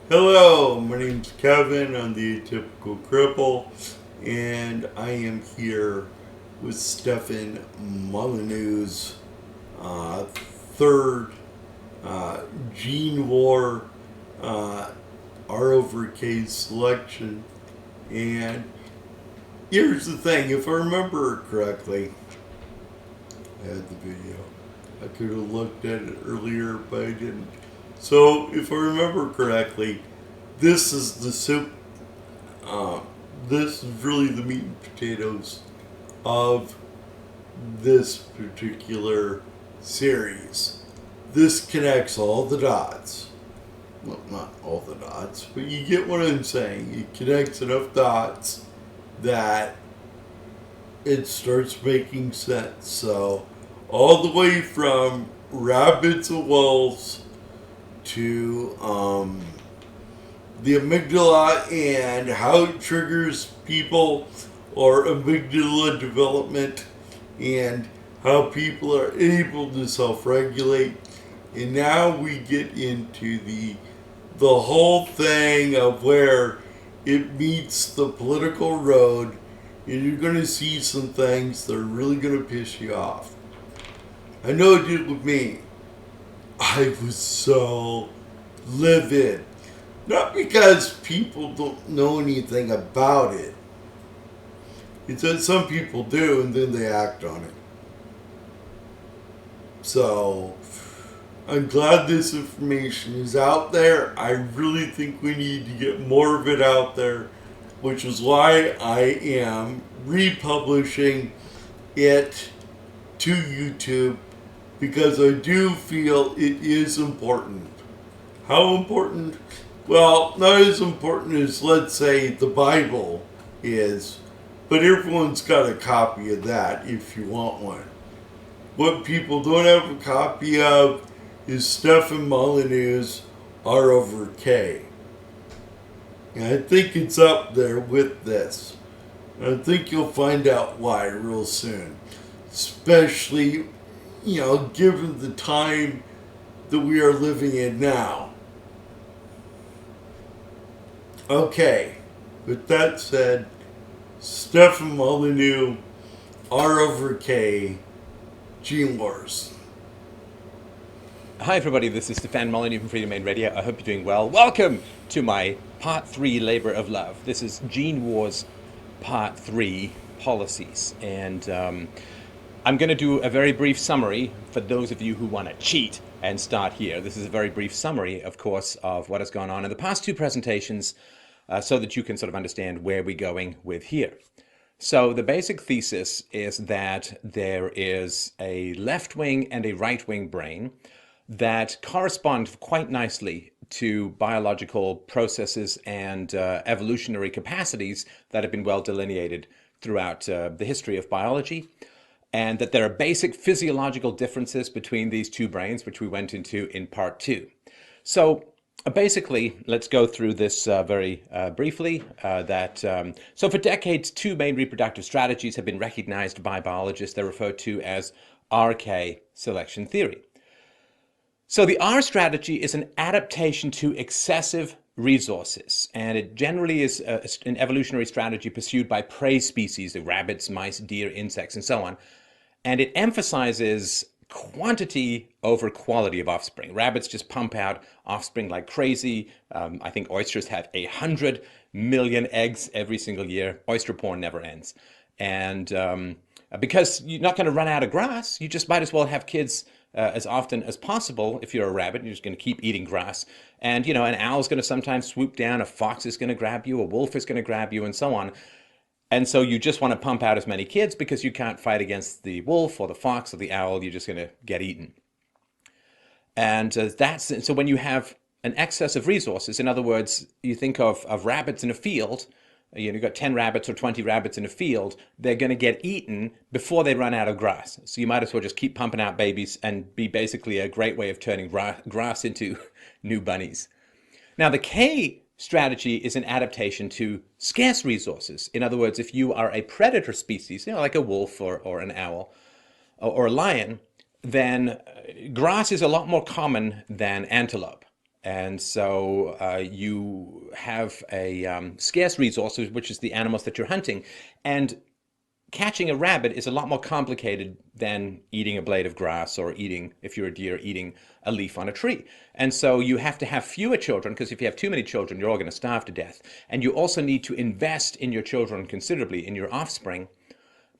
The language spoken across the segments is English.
Hello, my name's Kevin. I'm the Atypical Cripple, and I am here with Stephen Molyneux's third Gene War R over K selection. And here's the thing, if I remember correctly, I had the video. I could have looked at it earlier, but I didn't. So, if I remember correctly, this is the soup. Uh, this is really the meat and potatoes of this particular series. This connects all the dots. Well, not all the dots, but you get what I'm saying. It connects enough dots that it starts making sense. So, all the way from rabbits and wolves to the amygdala and how it triggers people or amygdala development and how people are able to self-regulate. And now we get into the whole thing of where it meets the political road, and you're going to see some things that are really going to piss you off. I know it did with me. I was so livid. Not because people don't know anything about it. It's that some people do and then they act on it. So, I'm glad this information is out there. I really think we need to get more of it out there, which is why I am republishing it to YouTube, because I do feel it is important. How important? Well, not as important as, let's say, the Bible is, but everyone's got a copy of that if you want one. What people don't have a copy of is Stephen Molyneux's R over K. And I think it's up there with this. And I think you'll find out why real soon. Especially, given the time that we are living in now. Okay, with that said, Stephen Molyneux, R over K, Gene Wars. Hi everybody, this is Stephen Molyneux from Freedom Main Radio. I hope you're doing well. Welcome to my Part 3 Labor of Love. This is Gene Wars Part 3 Policies. And I'm going to do a very brief summary for those of you who want to cheat and start here. This is a very brief summary, of course, of what has gone on in the past two presentations so that you can sort of understand where we're going with here. So the basic thesis is that there is a left-wing and a right-wing brain that correspond quite nicely to biological processes and evolutionary capacities that have been well delineated throughout the history of biology, and that there are basic physiological differences between these two brains, which we went into in part 2. So basically, let's go through this very briefly. So for decades, two main reproductive strategies have been recognized by biologists. They're referred to as RK selection theory. So the R strategy is an adaptation to excessive resources, and it generally is an evolutionary strategy pursued by prey species, the rabbits, mice, deer, insects, and so on. And it emphasizes quantity over quality of offspring. Rabbits just pump out offspring like crazy. I think oysters have 100 million eggs every single year. Oyster porn never ends. And because you're not going to run out of grass, you just might as well have kids as often as possible. If you're a rabbit, you're just going to keep eating grass. And, an owl's going to sometimes swoop down, a fox is going to grab you, a wolf is going to grab you, and so on. And so you just want to pump out as many kids because you can't fight against the wolf or the fox or the owl. You're just going to get eaten. And so when you have an excess of resources, in other words, you think of rabbits in a field, you've got 10 rabbits or 20 rabbits in a field, they're going to get eaten before they run out of grass. So you might as well just keep pumping out babies and be basically a great way of turning grass into new bunnies. Now, the K strategy is an adaptation to scarce resources. In other words, if you are a predator species, like a wolf or an owl or a lion, then grass is a lot more common than antelope. And so you have a scarce resource, which is the animals that you're hunting. And catching a rabbit is a lot more complicated than eating a blade of grass or eating, if you're a deer, eating a leaf on a tree. And so you have to have fewer children, because if you have too many children, you're all going to starve to death. And you also need to invest in your children considerably, in your offspring,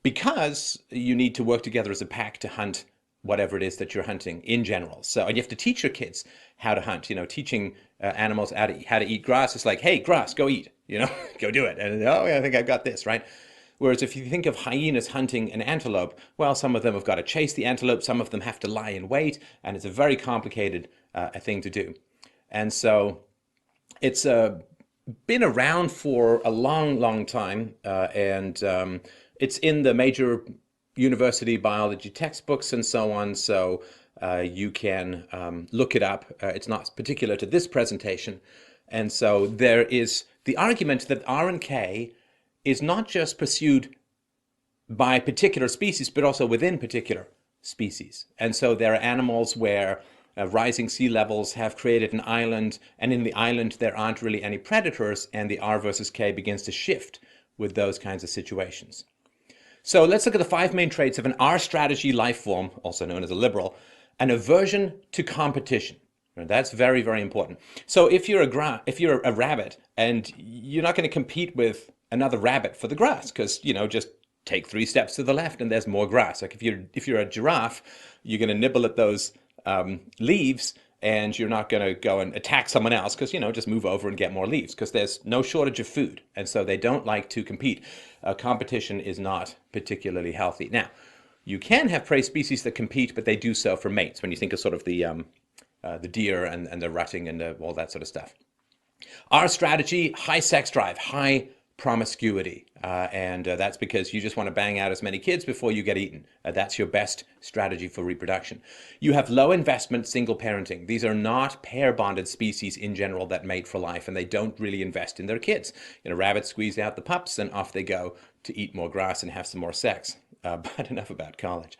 because you need to work together as a pack to hunt whatever it is that you're hunting in general. So, and you have to teach your kids how to hunt. Teaching animals how to eat grass is like, hey, grass, go eat. Go do it. And oh, yeah, I think I've got this, right? Whereas if you think of hyenas hunting an antelope, well, some of them have got to chase the antelope, some of them have to lie in wait, and it's a very complicated thing to do. And so it's been around for a long, long time, and it's in the major university biology textbooks and so on, so you can look it up. It's not particular to this presentation. And so there is the argument that R and K is not just pursued by particular species, but also within particular species. And so there are animals where rising sea levels have created an island, and in the island there aren't really any predators, and the R versus K begins to shift with those kinds of situations. So let's look at the 5 main traits of an R strategy life form, also known as a liberal: an aversion to competition. That's very, very important. So if you're a rabbit and you're not going to compete with another rabbit for the grass, because just take 3 steps to the left and there's more grass. Like if you're a giraffe, you're going to nibble at those leaves, and you're not going to go and attack someone else, because just move over and get more leaves, because there's no shortage of food, and so they don't like to compete. Competition is not particularly healthy. Now, you can have prey species that compete, but they do so for mates. When you think of sort of the deer and the rutting and all that sort of stuff. Our strategy: high sex drive, high promiscuity, and that's because you just want to bang out as many kids before you get eaten. That's your best strategy for reproduction. You have low investment single parenting. These are not pair bonded species in general that mate for life, and they don't really invest in their kids. Rabbits squeeze out the pups and off they go to eat more grass and have some more sex. But enough about college.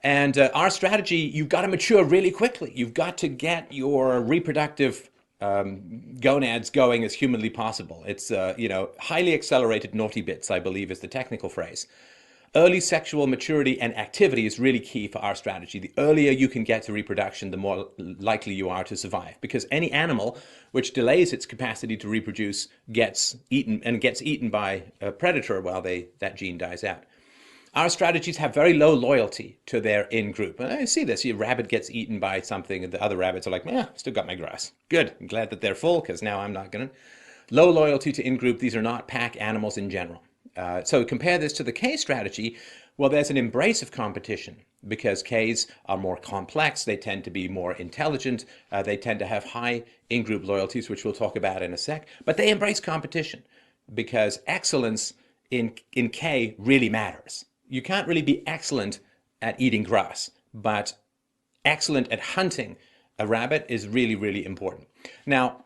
And our strategy: you've got to mature really quickly. You've got to get your reproductive gonads going as humanly possible. It's highly accelerated naughty bits, I believe, is the technical phrase. Early sexual maturity and activity is really key for our strategy. The earlier you can get to reproduction, the more likely you are to survive, because any animal which delays its capacity to reproduce gets eaten by a predator while that gene dies out. Our strategies have very low loyalty to their in-group. And I see this. Your rabbit gets eaten by something, and the other rabbits are like, yeah, still got my grass. Good. I'm glad that they're full, because now I'm not going to. Low loyalty to in-group. These are not pack animals in general. So compare this to the K strategy. Well, there's an embrace of competition, because Ks are more complex. They tend to be more intelligent. They tend to have high in-group loyalties, which we'll talk about in a sec. But they embrace competition, because excellence in K really matters. You can't really be excellent at eating grass, but excellent at hunting a rabbit is really, really important. Now,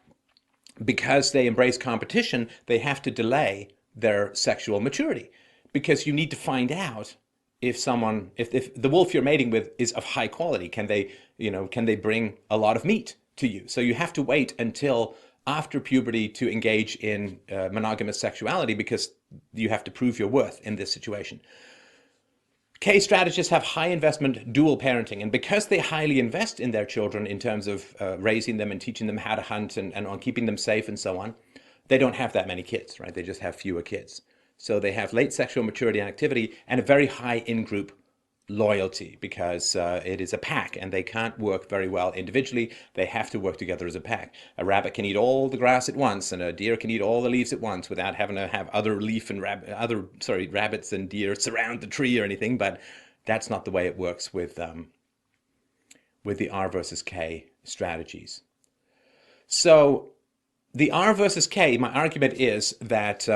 because they embrace competition, they have to delay their sexual maturity, because you need to find out if the wolf you're mating with is of high quality. Can they bring a lot of meat to you? So you have to wait until after puberty to engage in monogamous sexuality, because you have to prove your worth in this situation. K strategists have high investment dual parenting, and because they highly invest in their children in terms of raising them and teaching them how to hunt and on keeping them safe and so on, they don't have that many kids, right? They just have fewer kids. So they have late sexual maturity and activity and a very high in-group loyalty, because it is a pack and they can't work very well individually. They have to work together as a pack. A rabbit can eat all the grass at once, and a deer can eat all the leaves at once without having to have other rabbits and deer surround the tree or anything. But that's not the way it works with the R versus K strategies. So the R versus K, my argument is that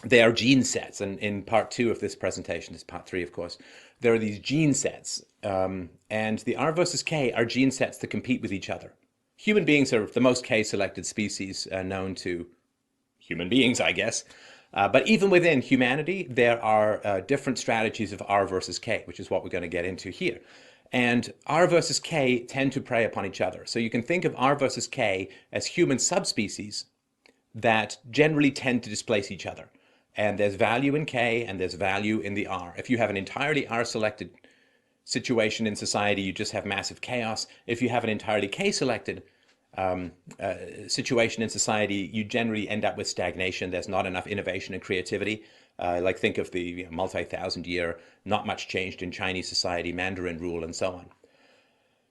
they are gene sets, and in part 2 of this presentation, this is part 3, of course, there are these gene sets, and the R versus K are gene sets that compete with each other. Human beings are the most K-selected species known to human beings, I guess. But even within humanity, there are different strategies of R versus K, which is what we're going to get into here. And R versus K tend to prey upon each other. So you can think of R versus K as human subspecies that generally tend to displace each other. And there's value in K and there's value in the R. If you have an entirely R-selected situation in society, you just have massive chaos. If you have an entirely K-selected situation in society, you generally end up with stagnation. There's not enough innovation and creativity. Like think of the multi-thousand year, not much changed in Chinese society, Mandarin rule, and so on.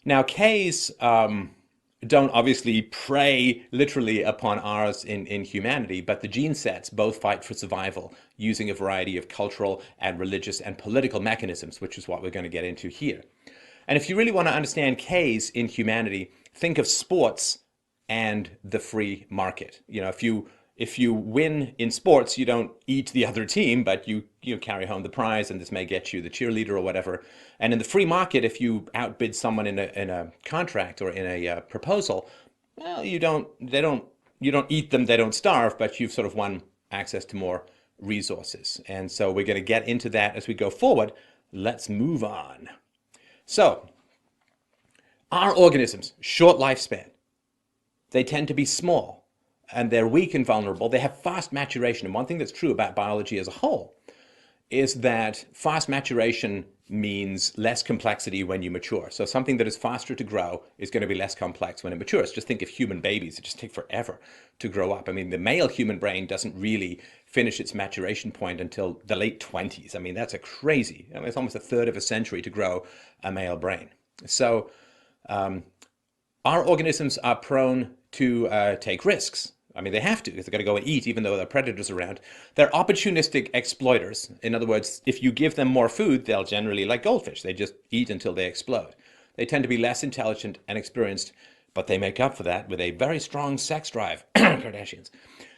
Now, Ks don't obviously prey literally upon Rs in humanity, but the gene sets both fight for survival using a variety of cultural and religious and political mechanisms, which is what we're going to get into here. And if you really want to understand Ks in humanity, think of sports and the free market. You know, if you win in sports, you don't eat the other team, but you carry home the prize, and this may get you the cheerleader or whatever. And in the free market, if you outbid someone in a contract or in a proposal, well, you don't eat them, they don't starve, but you've sort of won access to more resources. And so we're going to get into that as we go forward. Let's move on. So, our organisms, short lifespan. They tend to be small, and they're weak and vulnerable. They have fast maturation. And one thing that's true about biology as a whole is that fast maturation means less complexity when you mature. So something that is faster to grow is going to be less complex when it matures. Just think of human babies. It just takes forever to grow up. I mean, the male human brain doesn't really finish its maturation point until the late 20s. I mean, that's it's almost a third of a century to grow a male brain. So our organisms are prone to take risks. I mean, they have to, because they've got to go and eat, even though there are predators around. They're opportunistic exploiters. In other words, if you give them more food, they'll generally, like goldfish, they just eat until they explode. They tend to be less intelligent and experienced, but they make up for that with a very strong sex drive. Kardashians.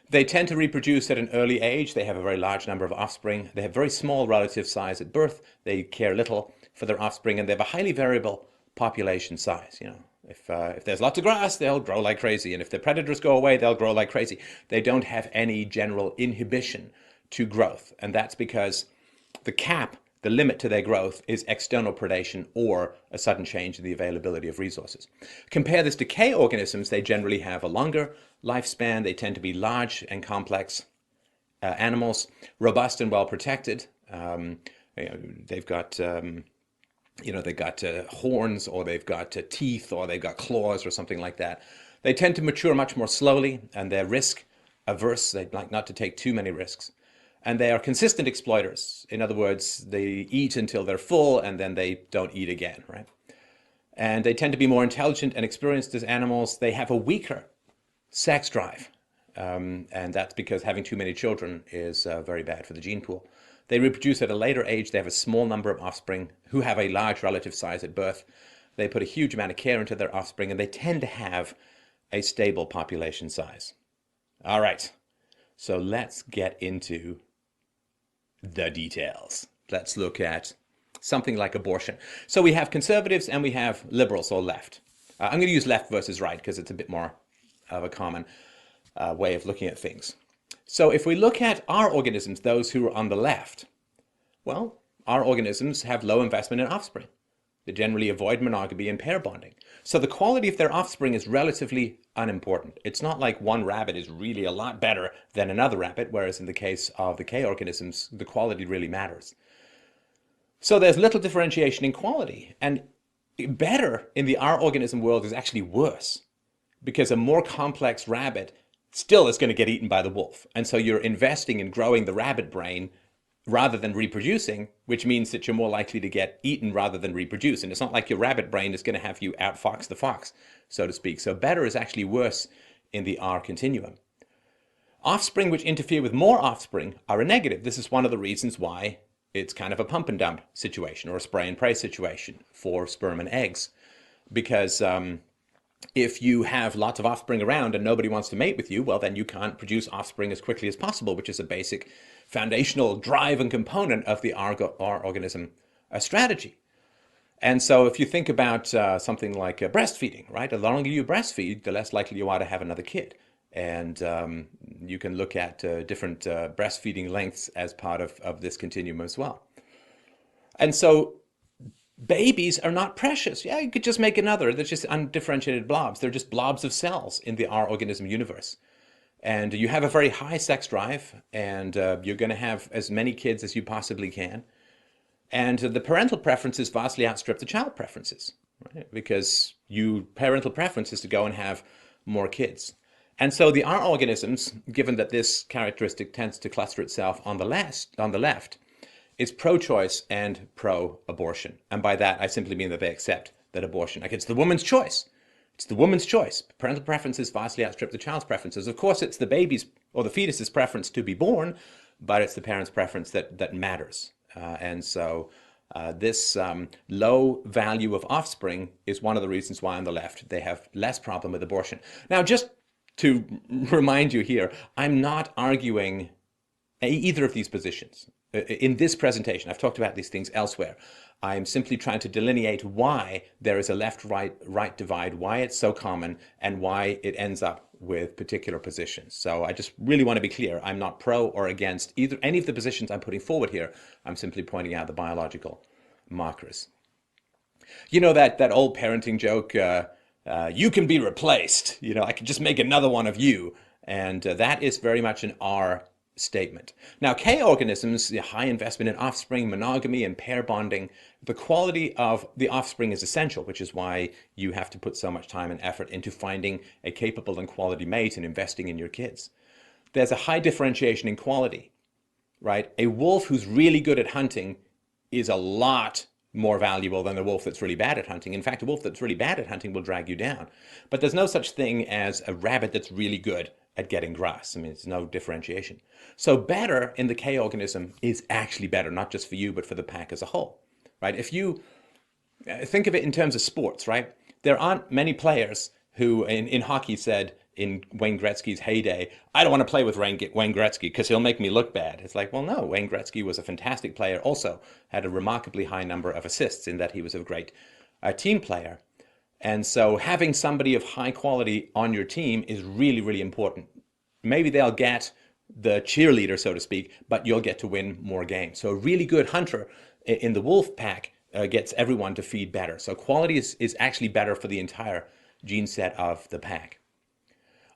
They tend to reproduce at an early age. They have a very large number of offspring. They have very small relative size at birth. They care little for their offspring, and they have a highly variable population size. You know, if there's lots of grass, they'll grow like crazy. And if the predators go away, they'll grow like crazy. They don't have any general inhibition to growth. And that's because the limit to their growth is external predation or a sudden change in the availability of resources. Compare this to K organisms. They generally have a longer lifespan. They tend to be large and complex animals, robust and well protected. They've got horns, or they've got teeth, or they've got claws, or something like that. They tend to mature much more slowly, and they're risk averse. They like not to take too many risks. And they are consistent exploiters. In other words, they eat until they're full, and then they don't eat again, right? And they tend to be more intelligent and experienced as animals. They have a weaker sex drive. And that's because having too many children is very bad for the gene pool. They reproduce at a later age. They have a small number of offspring who have a large relative size at birth. They put a huge amount of care into their offspring, and they tend to have a stable population size. All right, so let's get into the details. Let's look at something like abortion. So we have conservatives and we have liberals, or left. I'm going to use left versus right because it's a bit more of a common way of looking at things. So if we look at our organisms, those who are on the left, well, our organisms have low investment in offspring. They generally avoid monogamy and pair bonding. So the quality of their offspring is relatively unimportant. It's not like one rabbit is really a lot better than another rabbit, whereas in the case of the K organisms, the quality really matters. So there's little differentiation in quality. And better in the R organism world is actually worse, because a more complex rabbit still is going to get eaten by the wolf. And so you're investing in growing the rabbit brain rather than reproducing, which means that you're more likely to get eaten rather than reproduce. And it's not like your rabbit brain is going to have you outfox the fox, so to speak. So better is actually worse in the R continuum. Offspring which interfere with more offspring are a negative. This is one of the reasons why it's kind of a pump and dump situation, or a spray and pray situation for sperm and eggs. Because if you have lots of offspring around and nobody wants to mate with you, well, then you can't produce offspring as quickly as possible, which is a basic foundational drive and component of the R organism strategy. And so if you think about something like breastfeeding, right? The longer you breastfeed, the less likely you are to have another kid. And you can look at different breastfeeding lengths as part of this continuum as well. And so Babies are not precious. Yeah, you could just make another. They're just undifferentiated blobs. They're just blobs of cells in the our organism universe. And you have a very high sex drive, and you're going to have as many kids as you possibly can. And the parental preferences vastly outstrip the child preferences, right? Because you parental preference is to go and have more kids. And so the R organisms, given that this characteristic tends to cluster itself on the left, is pro-choice and pro-abortion. And by that, I simply mean that they accept that abortion, like it's the woman's choice. It's the woman's choice. Parental preferences vastly outstrip the child's preferences. Of course, it's the baby's or the fetus's preference to be born, but it's the parent's preference that matters. And so this low value of offspring is one of the reasons why on the left they have less problem with abortion. Now, just to remind you here, I'm not arguing either of these positions. In this presentation, I've talked about these things elsewhere. I'm simply trying to delineate why there is a left-right divide, why it's so common, and why it ends up with particular positions. So I just really want to be clear. I'm not pro or against any of the positions I'm putting forward here. I'm simply pointing out the biological markers. You know that old parenting joke, you can be replaced. You know, I can just make another one of you. And that is very much an R statement. Now, K organisms, the high investment in offspring, monogamy, and pair bonding, the quality of the offspring is essential, which is why you have to put so much time and effort into finding a capable and quality mate and investing in your kids. There's a high differentiation in quality, right? A wolf who's really good at hunting is a lot more valuable than a wolf that's really bad at hunting. In fact, a wolf that's really bad at hunting will drag you down. But there's no such thing as a rabbit that's really good at getting grass. I mean, there's no differentiation. So better in the K organism is actually better, not just for you, but for the pack as a whole, right? If you think of it in terms of sports, right? There aren't many players who in hockey said in Wayne Gretzky's heyday, I don't want to play with Wayne Gretzky because he'll make me look bad. It's like, well, no, Wayne Gretzky was a fantastic player, also had a remarkably high number of assists in that he was a great team player. And so having somebody of high quality on your team is really, really important. Maybe they'll get the cheerleader, so to speak, but you'll get to win more games. So a really good hunter in the wolf pack gets everyone to feed better. So quality is actually better for the entire gene set of the pack.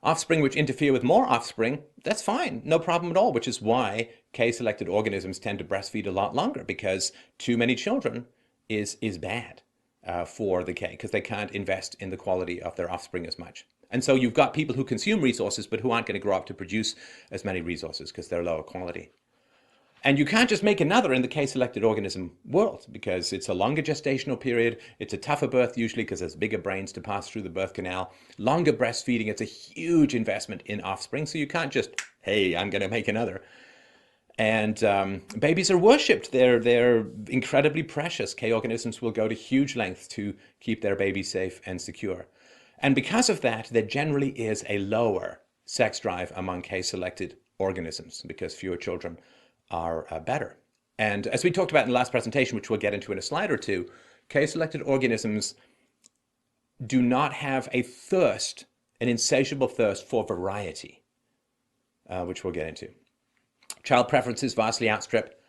Offspring which interfere with more offspring, that's fine, no problem at all, which is why K-selected organisms tend to breastfeed a lot longer, because too many children is bad for the K, because they can't invest in the quality of their offspring as much. And so you've got people who consume resources but who aren't going to grow up to produce as many resources because they're lower quality. And you can't just make another in the K-selected organism world, because it's a longer gestational period, it's a tougher birth usually because there's bigger brains to pass through the birth canal, longer breastfeeding, it's a huge investment in offspring, so you can't just, hey, I'm going to make another. And babies are worshipped. They're incredibly precious. K organisms will go to huge lengths to keep their babies safe and secure. And because of that, there generally is a lower sex drive among K-selected organisms, because fewer children are better. And as we talked about in the last presentation, which we'll get into in a slide or two, K-selected organisms do not have a thirst, an insatiable thirst for variety, which we'll get into. Child preferences vastly outstrip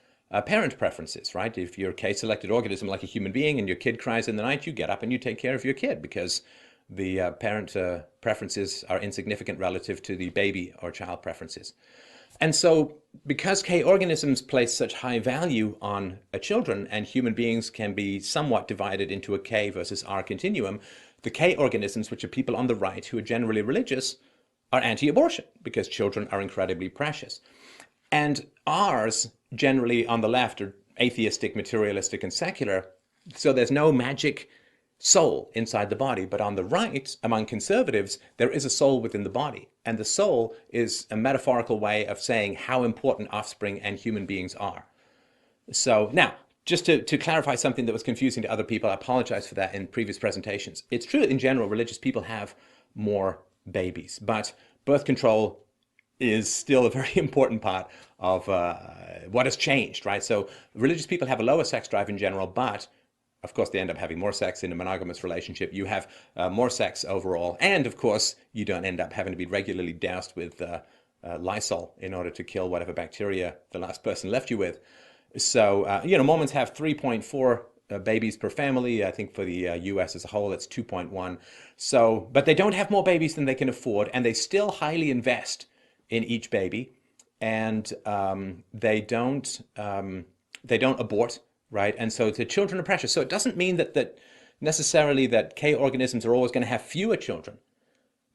parent preferences, right? If you're a K-selected organism like a human being and your kid cries in the night, you get up and you take care of your kid, because the parent preferences are insignificant relative to the baby or child preferences. And so because K organisms place such high value on children, and human beings can be somewhat divided into a K versus R continuum, the K organisms, which are people on the right who are generally religious, are anti-abortion because children are incredibly precious. And R's generally on the left are atheistic, materialistic, and secular. So there's no magic soul inside the body. But on the right, among conservatives, there is a soul within the body. And the soul is a metaphorical way of saying how important offspring and human beings are. So now, just to clarify something that was confusing to other people, I apologize for that in previous presentations. It's true that in general, religious people have more babies, but birth control is still a very important part of what has changed, right? So religious people have a lower sex drive in general, but of course they end up having more sex in a monogamous relationship. You have more sex overall, and of course you don't end up having to be regularly doused with Lysol in order to kill whatever bacteria the last person left you with. So, Mormons have 3.4 babies per family. I think for the US as a whole, it's 2.1. So, but they don't have more babies than they can afford, and they still highly invest in each baby, and they don't abort, right? And so the children are precious. So it doesn't mean that necessarily that K organisms are always going to have fewer children,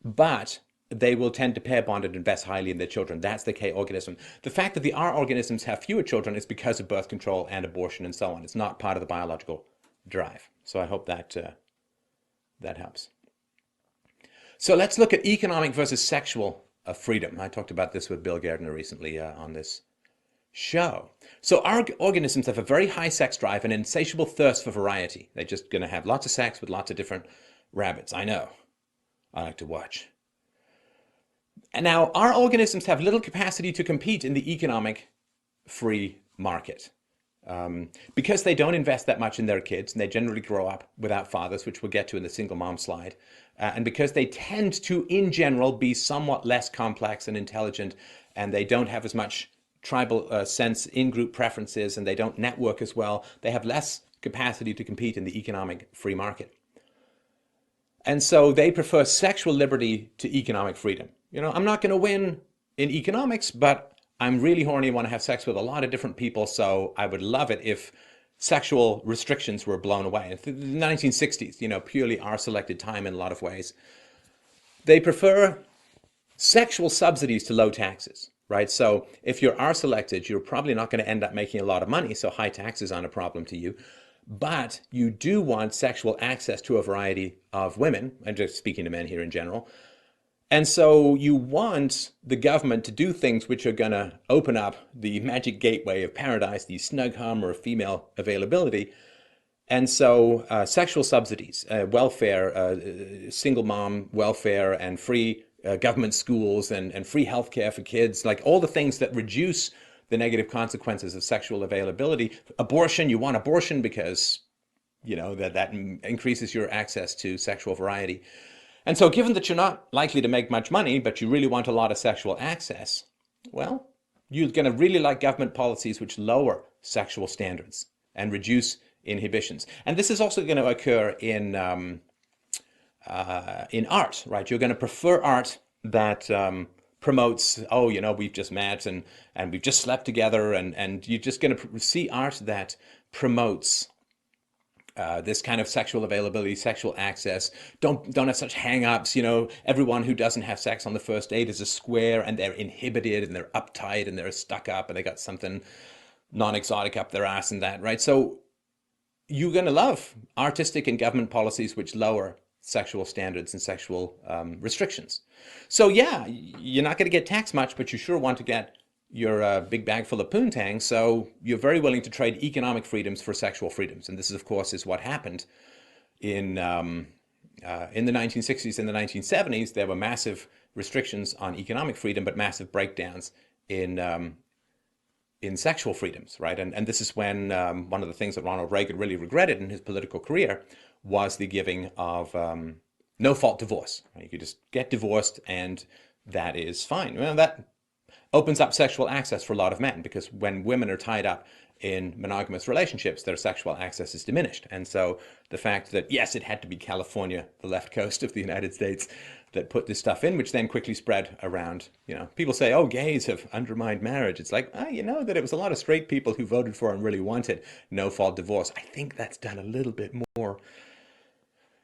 but they will tend to pair bond and invest highly in their children. That's the K organism. The fact that the R organisms have fewer children is because of birth control and abortion and so on. It's not part of the biological drive. So I hope that that helps. So let's look at economic versus sexual freedom. I talked about this with Bill Gardner recently on this show. So our organisms have a very high sex drive and insatiable thirst for variety. They're just going to have lots of sex with lots of different rabbits. I know. I like to watch. And now our organisms have little capacity to compete in the economic free market. Because they don't invest that much in their kids, and they generally grow up without fathers, which we'll get to in the single mom slide, and because they tend to, in general, be somewhat less complex and intelligent, and they don't have as much tribal sense, in-group preferences, and they don't network as well, they have less capacity to compete in the economic free market. And so they prefer sexual liberty to economic freedom. You know, I'm not going to win in economics, but I'm really horny and want to have sex with a lot of different people, so I would love it if sexual restrictions were blown away. In the 1960s, you know, purely our selected time in a lot of ways. They prefer sexual subsidies to low taxes, right? So if you're R selected, you're probably not going to end up making a lot of money, so high taxes aren't a problem to you. But you do want sexual access to a variety of women, I'm just speaking to men here in general. And so you want the government to do things which are going to open up the magic gateway of paradise, the snug hum or female availability. And so sexual subsidies, welfare, single mom welfare, and free government schools and free healthcare for kids, like all the things that reduce the negative consequences of sexual availability. Abortion, you want abortion because, you know, that increases your access to sexual variety. And so given that you're not likely to make much money, but you really want a lot of sexual access, well, you're going to really like government policies which lower sexual standards and reduce inhibitions. And this is also going to occur in art, right? You're going to prefer art that promotes, oh, you know, we've just met and we've just slept together, and you're just going to see art that promotes this kind of sexual availability, sexual access. Don't have such hang-ups. You know, everyone who doesn't have sex on the first date is a square, and they're inhibited, and they're uptight, and they're stuck up, and they got something non-exotic up their ass and that, right? So you're going to love artistic and government policies which lower sexual standards and sexual restrictions. So yeah, you're not going to get taxed much, but you sure want to get your big bag full of poontang, so you're very willing to trade economic freedoms for sexual freedoms. And this, of course, is what happened in the 1960s and the 1970s. There were massive restrictions on economic freedom, but massive breakdowns in sexual freedoms, right? And this is when one of the things that Ronald Reagan really regretted in his political career was the giving of no-fault divorce. Right? You could just get divorced, and that is fine. Well, that opens up sexual access for a lot of men, because when women are tied up in monogamous relationships, their sexual access is diminished. And so the fact that, yes, it had to be California, the left coast of the United States, that put this stuff in, which then quickly spread around. You know, people say, oh, gays have undermined marriage. It's like, you know, that it was a lot of straight people who voted for and really wanted no-fault divorce. I think that's done a little bit more.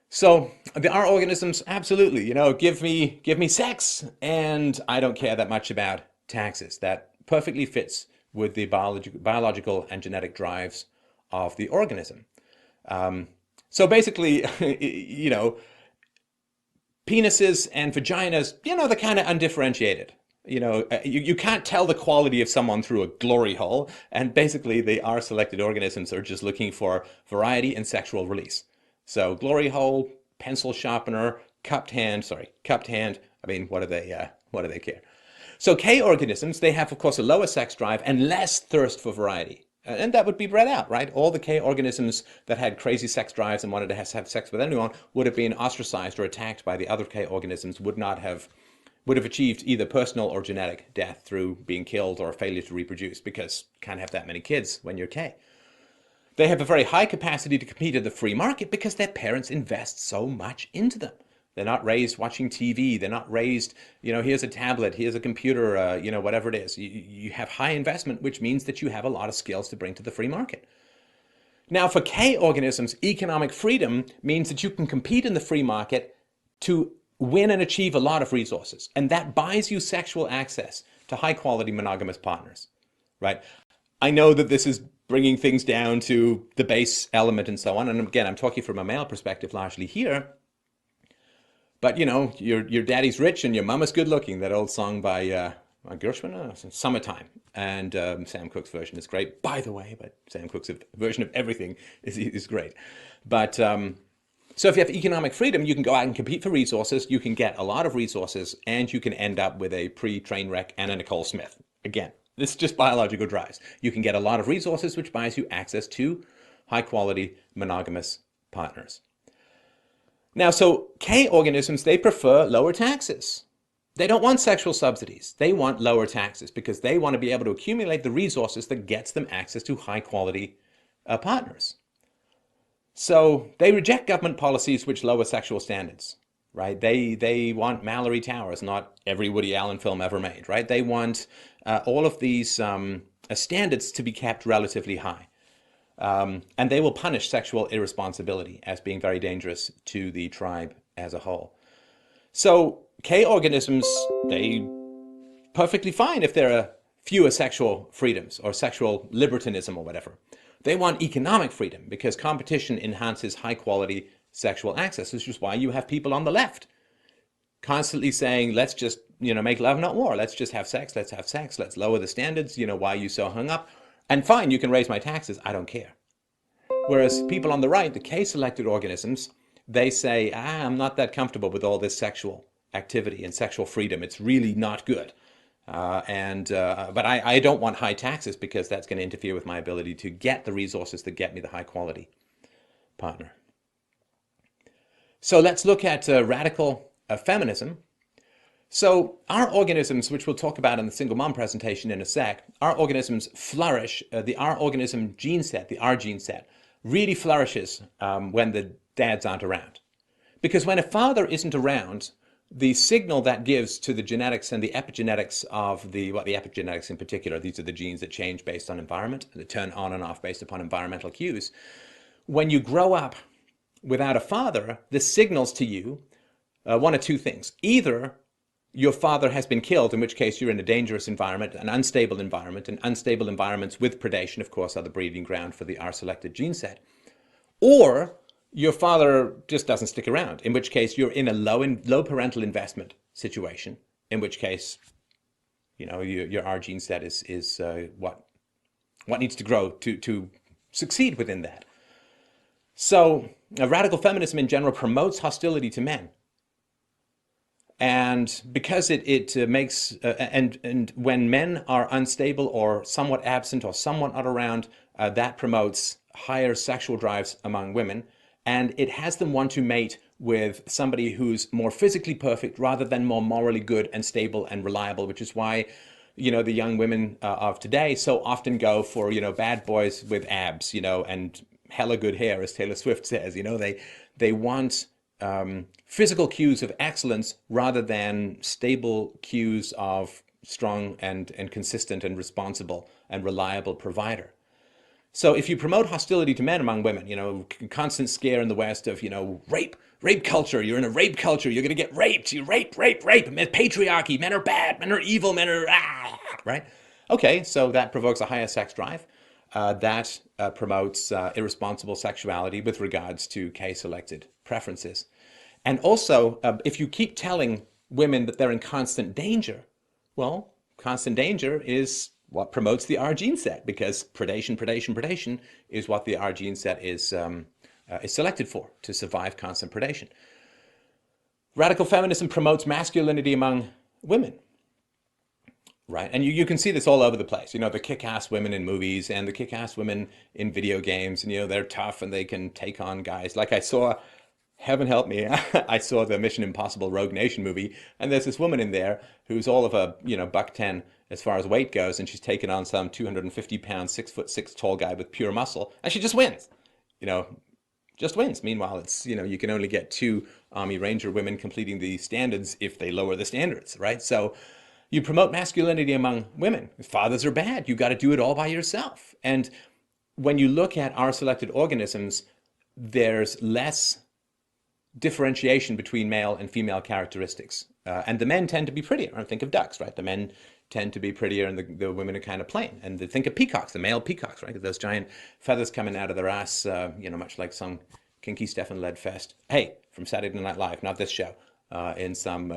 So our organisms, absolutely, you know, give me sex, and I don't care that much about taxes. That perfectly fits with the biological and genetic drives of the organism. So basically, you know, penises and vaginas, you know, they're kind of undifferentiated. You know, you can't tell the quality of someone through a glory hole, and basically the R-selected organisms are just looking for variety and sexual release. So glory hole, pencil sharpener, cupped hand. I mean, what do they care? So K organisms, they have, of course, a lower sex drive and less thirst for variety. And that would be bred out, right? All the K organisms that had crazy sex drives and wanted to have sex with anyone would have been ostracized or attacked by the other K organisms, would have achieved either personal or genetic death through being killed or failure to reproduce, because you can't have that many kids when you're K. They have a very high capacity to compete in the free market because their parents invest so much into them. They're not raised watching TV. They're not raised, here's a tablet, here's a computer, whatever it is. You have high investment, which means that you have a lot of skills to bring to the free market. Now, for K organisms, economic freedom means that you can compete in the free market to win and achieve a lot of resources. And that buys you sexual access to high-quality monogamous partners, right? I know that this is bringing things down to the base element and so on. And again, I'm talking from a male perspective largely here. But, your daddy's rich and your mama's good looking. That old song by Gershwin, Summertime. And Sam Cooke's version is great, by the way. But Sam Cooke's version of everything is great. But so if you have economic freedom, you can go out and compete for resources. You can get a lot of resources. And you can end up with a pre-train wreck Anna Nicole Smith. Again, this is just biological drives. You can get a lot of resources, which buys you access to high-quality monogamous partners. Now, so K organisms, they prefer lower taxes. They don't want sexual subsidies. They want lower taxes because they want to be able to accumulate the resources that gets them access to high-quality partners. So they reject government policies which lower sexual standards, right? They want Mallory Towers, not every Woody Allen film ever made, right? They want all of these standards to be kept relatively high. And they will punish sexual irresponsibility as being very dangerous to the tribe as a whole. So K organisms, they perfectly fine if there are fewer sexual freedoms or sexual libertinism or whatever. They want economic freedom because competition enhances high quality sexual access, which is why you have people on the left constantly saying, let's just, make love, not war. Let's just have sex. Let's have sex. Let's lower the standards. Why are you so hung up? And fine, you can raise my taxes. I don't care. Whereas people on the right, the K-selected organisms, they say, I'm not that comfortable with all this sexual activity and sexual freedom. It's really not good. But I don't want high taxes because that's going to interfere with my ability to get the resources that get me the high quality partner. So let's look at radical feminism. So our organisms, which we'll talk about in the single mom presentation in a sec, our organisms flourish, the R organism gene set, the R gene set, really flourishes when the dads aren't around. Because when a father isn't around, the signal that gives to the genetics and the epigenetics of the epigenetics in particular, these are the genes that change based on environment, that turn on and off based upon environmental cues. When you grow up without a father, this signals to you one of two things. Either your father has been killed, in which case you're in a dangerous environment, an unstable environment, and unstable environments with predation, of course, are the breeding ground for the R-selected gene set. Or your father just doesn't stick around, in which case you're in a low parental investment situation, in which case, your R gene set is what needs to grow to succeed within that. So radical feminism in general promotes hostility to men. And because it makes, and when men are unstable or somewhat absent or somewhat not around, that promotes higher sexual drives among women. And it has them want to mate with somebody who's more physically perfect rather than more morally good and stable and reliable, which is why, the young women of today so often go for, bad boys with abs, and hella good hair, as Taylor Swift says. They want physical cues of excellence rather than stable cues of strong and consistent and responsible and reliable provider. So if you promote hostility to men among women, constant scare in the West of, rape culture, you're in a rape culture, you're going to get raped, you rape, patriarchy, men are bad, men are evil, right? Okay, so that provokes a higher sex drive. That promotes irresponsible sexuality with regards to K-selected preferences. And also, if you keep telling women that they're in constant danger, well, constant danger is what promotes the R gene set, because predation is what the R gene set is selected for, to survive constant predation. Radical feminism promotes masculinity among women. Right, and you can see this all over the place. The kick-ass women in movies and the kick-ass women in video games, and they're tough and they can take on guys. Like I saw Heaven help me. I saw the Mission Impossible Rogue Nation movie, and there's this woman in there who's all of a, buck 10 as far as weight goes, and she's taken on some 250-pound, 6'6" tall guy with pure muscle, and she just wins. You know, just wins. Meanwhile, it's, you can only get 2 Army Ranger women completing the standards if they lower the standards, right? So you promote masculinity among women. Fathers are bad. You got to do it all by yourself. And when you look at our selected organisms, there's less differentiation between male and female characteristics. And the men tend to be prettier. I think of ducks, right? The men tend to be prettier and the women are kind of plain. And think of peacocks, the male peacocks, right? Those giant feathers coming out of their ass, much like some kinky Stefan-led fest. Hey, from Saturday Night Live, not this show, in some,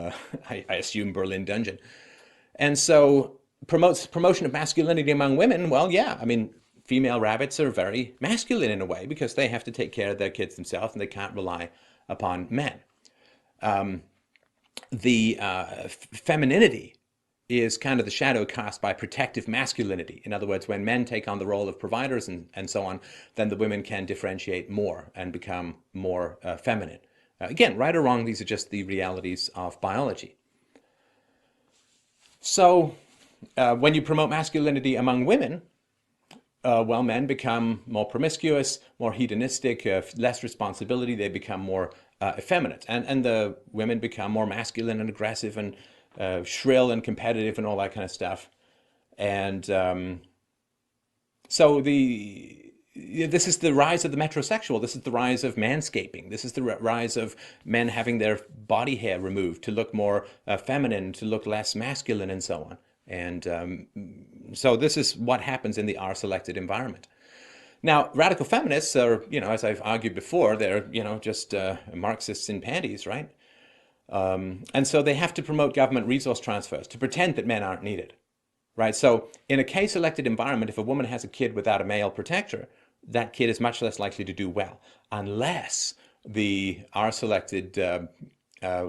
I assume, Berlin dungeon. And so promotion of masculinity among women, well, yeah, I mean, female rabbits are very masculine in a way because they have to take care of their kids themselves and they can't rely upon men. Femininity is kind of the shadow cast by protective masculinity. In other words, when men take on the role of providers and so on, then the women can differentiate more and become more feminine. Again, right or wrong, these are just the realities of biology. So when you promote masculinity among women, men become more promiscuous, more hedonistic, less responsibility. They become more effeminate. And the women become more masculine and aggressive and shrill and competitive and all that kind of stuff. And so this is the rise of the metrosexual. This is the rise of manscaping. This is the rise of men having their body hair removed to look more feminine, to look less masculine, and so on. And so this is what happens in the R-selected environment. Now, radical feminists are, as I've argued before, they're, just Marxists in panties, right? And so they have to promote government resource transfers to pretend that men aren't needed, right? So in a K-selected environment, if a woman has a kid without a male protector, that kid is much less likely to do well, unless the R-selected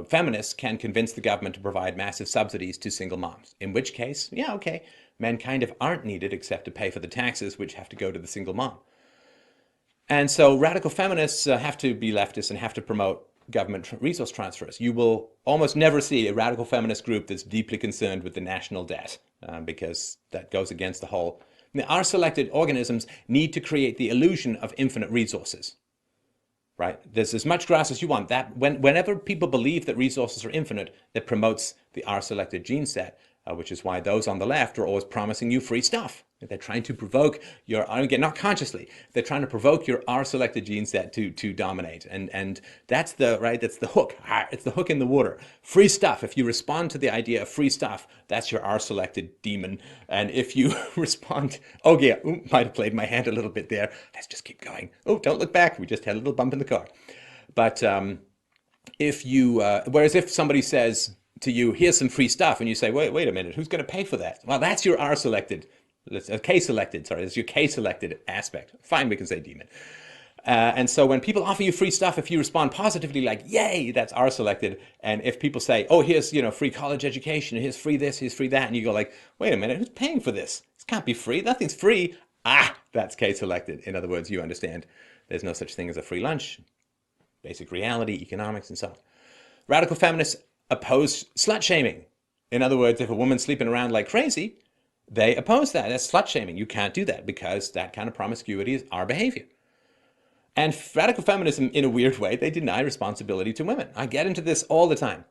feminists can convince the government to provide massive subsidies to single moms, in which case, yeah, okay, men kind of aren't needed except to pay for the taxes, which have to go to the single mom. And so radical feminists have to be leftists and have to promote government resource transfers. You will almost never see a radical feminist group that's deeply concerned with the national debt, because that goes against the whole. Our selected organisms need to create the illusion of infinite resources. Right? There's as much grass as you want. That whenever people believe that resources are infinite, that promotes the R-selected gene set, which is why those on the left are always promising you free stuff. They're trying to provoke your, again, not consciously, they're trying to provoke your R-selected gene set to dominate. And that's the hook. It's the hook in the water. Free stuff. If you respond to the idea of free stuff, that's your R-selected demon. And if you respond, oh yeah, might have played my hand a little bit there. Let's just keep going. Oh, don't look back. We just had a little bump in the car. But whereas if somebody says to you, here's some free stuff, and you say, wait a minute, who's going to pay for that? Well, that's your R-selected. K-selected, sorry, it's your K-selected aspect. Fine, we can say demon. And so when people offer you free stuff, if you respond positively like, yay, that's R-selected. And if people say, oh, here's, free college education, here's free this, here's free that, and you go like, wait a minute, who's paying for this? This can't be free, nothing's free. That's K-selected. In other words, you understand there's no such thing as a free lunch, basic reality, economics, and so on. Radical feminists oppose slut-shaming. In other words, if a woman's sleeping around like crazy, they oppose that. That's slut-shaming. You can't do that because that kind of promiscuity is our behavior. And radical feminism, in a weird way, they deny responsibility to women. I get into this all the time.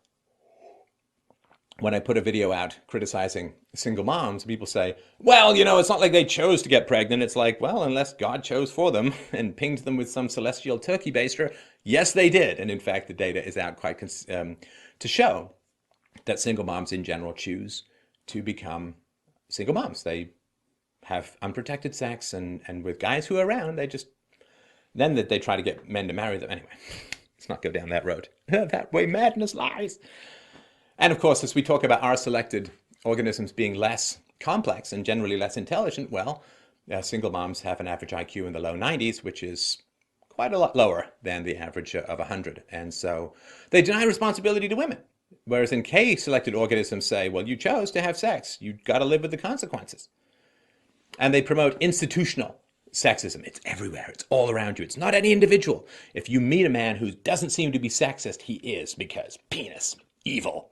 When I put a video out criticizing single moms, people say, well, it's not like they chose to get pregnant. It's like, well, unless God chose for them and pinged them with some celestial turkey baster, yes, they did. And in fact, the data is out quite to show that single moms in general choose to become single moms. They have unprotected sex, and with guys who are around, they try to get men to marry them. Anyway, let's not go down that road. That way madness lies. And of course, as we talk about our selected organisms being less complex and generally less intelligent, well, single moms have an average IQ in the low 90s, which is quite a lot lower than the average of 100. And so they deny responsibility to women. Whereas in K-selected organisms say, well, you chose to have sex. You got to live with the consequences. And they promote institutional sexism. It's everywhere. It's all around you. It's not any individual. If you meet a man who doesn't seem to be sexist, he is, because penis, evil.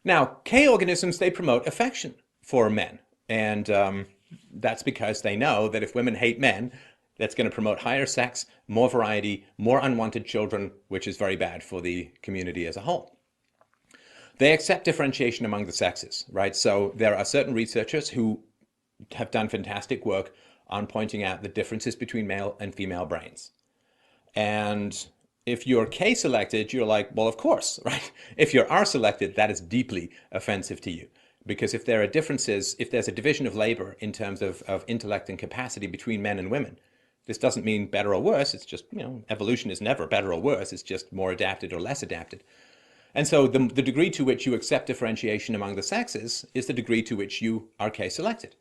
Now, K organisms, they promote affection for men. And that's because they know that if women hate men, that's going to promote higher sex, more variety, more unwanted children, which is very bad for the community as a whole. They accept differentiation among the sexes, right? So there are certain researchers who have done fantastic work on pointing out the differences between male and female brains. And if you're K selected, you're like, well, of course, right? If you're R selected, that is deeply offensive to you. Because if there are differences, if there's a division of labor in terms of intellect and capacity between men and women, this doesn't mean better or worse. It's just, evolution is never better or worse. It's just more adapted or less adapted. And so the degree to which you accept differentiation among the sexes is the degree to which you are K selected.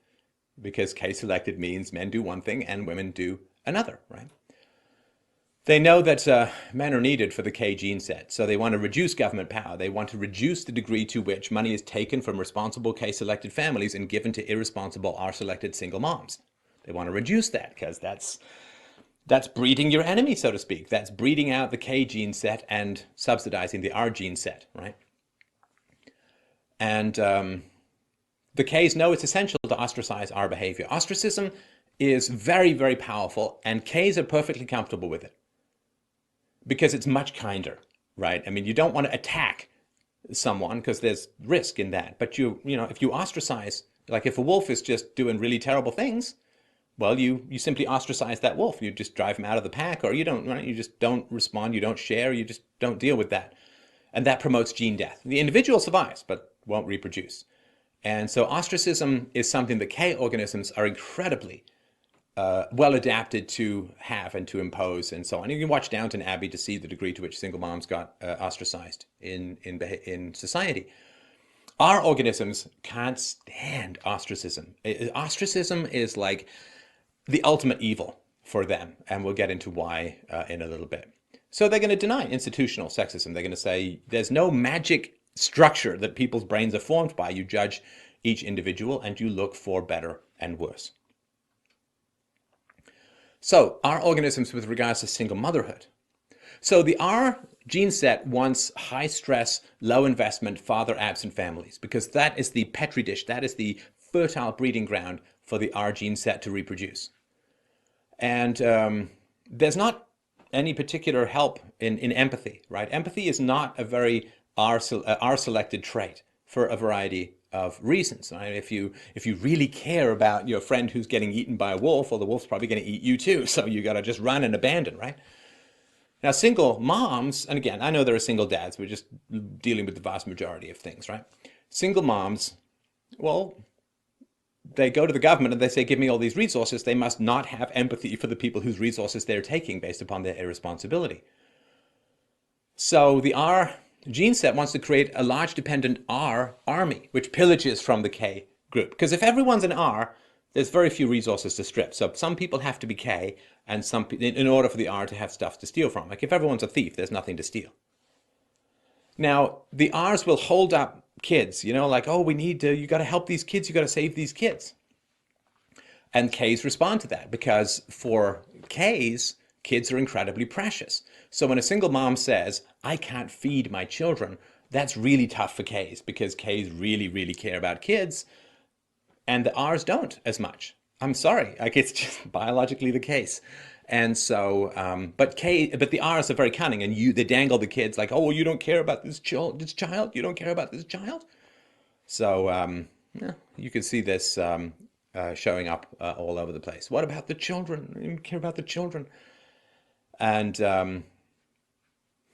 Because K selected means men do one thing and women do another, right? They know that men are needed for the K gene set, so they want to reduce government power. They want to reduce the degree to which money is taken from responsible K-selected families and given to irresponsible R-selected single moms. They want to reduce that because that's breeding your enemy, so to speak. That's breeding out the K gene set and subsidizing the R gene set, right? And the Ks know it's essential to ostracize our behavior. Ostracism is very, very powerful, and Ks are perfectly comfortable with it because it's much kinder, right? I mean, you don't want to attack someone because there's risk in that. But if you ostracize, like if a wolf is just doing really terrible things, well, you simply ostracize that wolf. You just drive him out of the pack, or you don't, right? You just don't respond, you don't share, you just don't deal with that. And that promotes gene death. The individual survives, but won't reproduce. And so ostracism is something that K organisms are incredibly well adapted to have and to impose and so on. You can watch Downton Abbey to see the degree to which single moms got ostracized in society. Our organisms can't stand ostracism. Ostracism is like the ultimate evil for them, and we'll get into why in a little bit. So they're going to deny institutional sexism. They're going to say there's no magic structure that people's brains are formed by. You judge each individual and you look for better and worse. So our organisms with regards to single motherhood. So the R gene set wants high stress, low investment, father absent families because that is the petri dish, that is the fertile breeding ground for the R gene set to reproduce. And there's not any particular help in empathy, right? Empathy is not a very R-selected trait for a variety of reasons. Right? If you really care about your friend who's getting eaten by a wolf, well, the wolf's probably going to eat you too. So you got to just run and abandon, right? Now, single moms, and again, I know there are single dads. We're just dealing with the vast majority of things, right? Single moms, well, they go to the government and they say, give me all these resources. They must not have empathy for the people whose resources they're taking based upon their irresponsibility. So the R gene set wants to create a large dependent R army, which pillages from the K group. Because if everyone's an R, there's very few resources to strip. So some people have to be K, and in order for the R to have stuff to steal from. Like if everyone's a thief, there's nothing to steal. Now, the Rs will hold up kids, like, oh, you got to help these kids, you got to save these kids. And Ks respond to that because for Ks, kids are incredibly precious. So when a single mom says, I can't feed my children, that's really tough for Ks because Ks really, really care about kids and the Rs don't as much. I'm sorry, like it's just biologically the case. And so, but the Rs are very cunning and they dangle the kids like, oh, well, you don't care about this child, you don't care about this child. So you can see this showing up all over the place. What about the children? You don't care about the children. And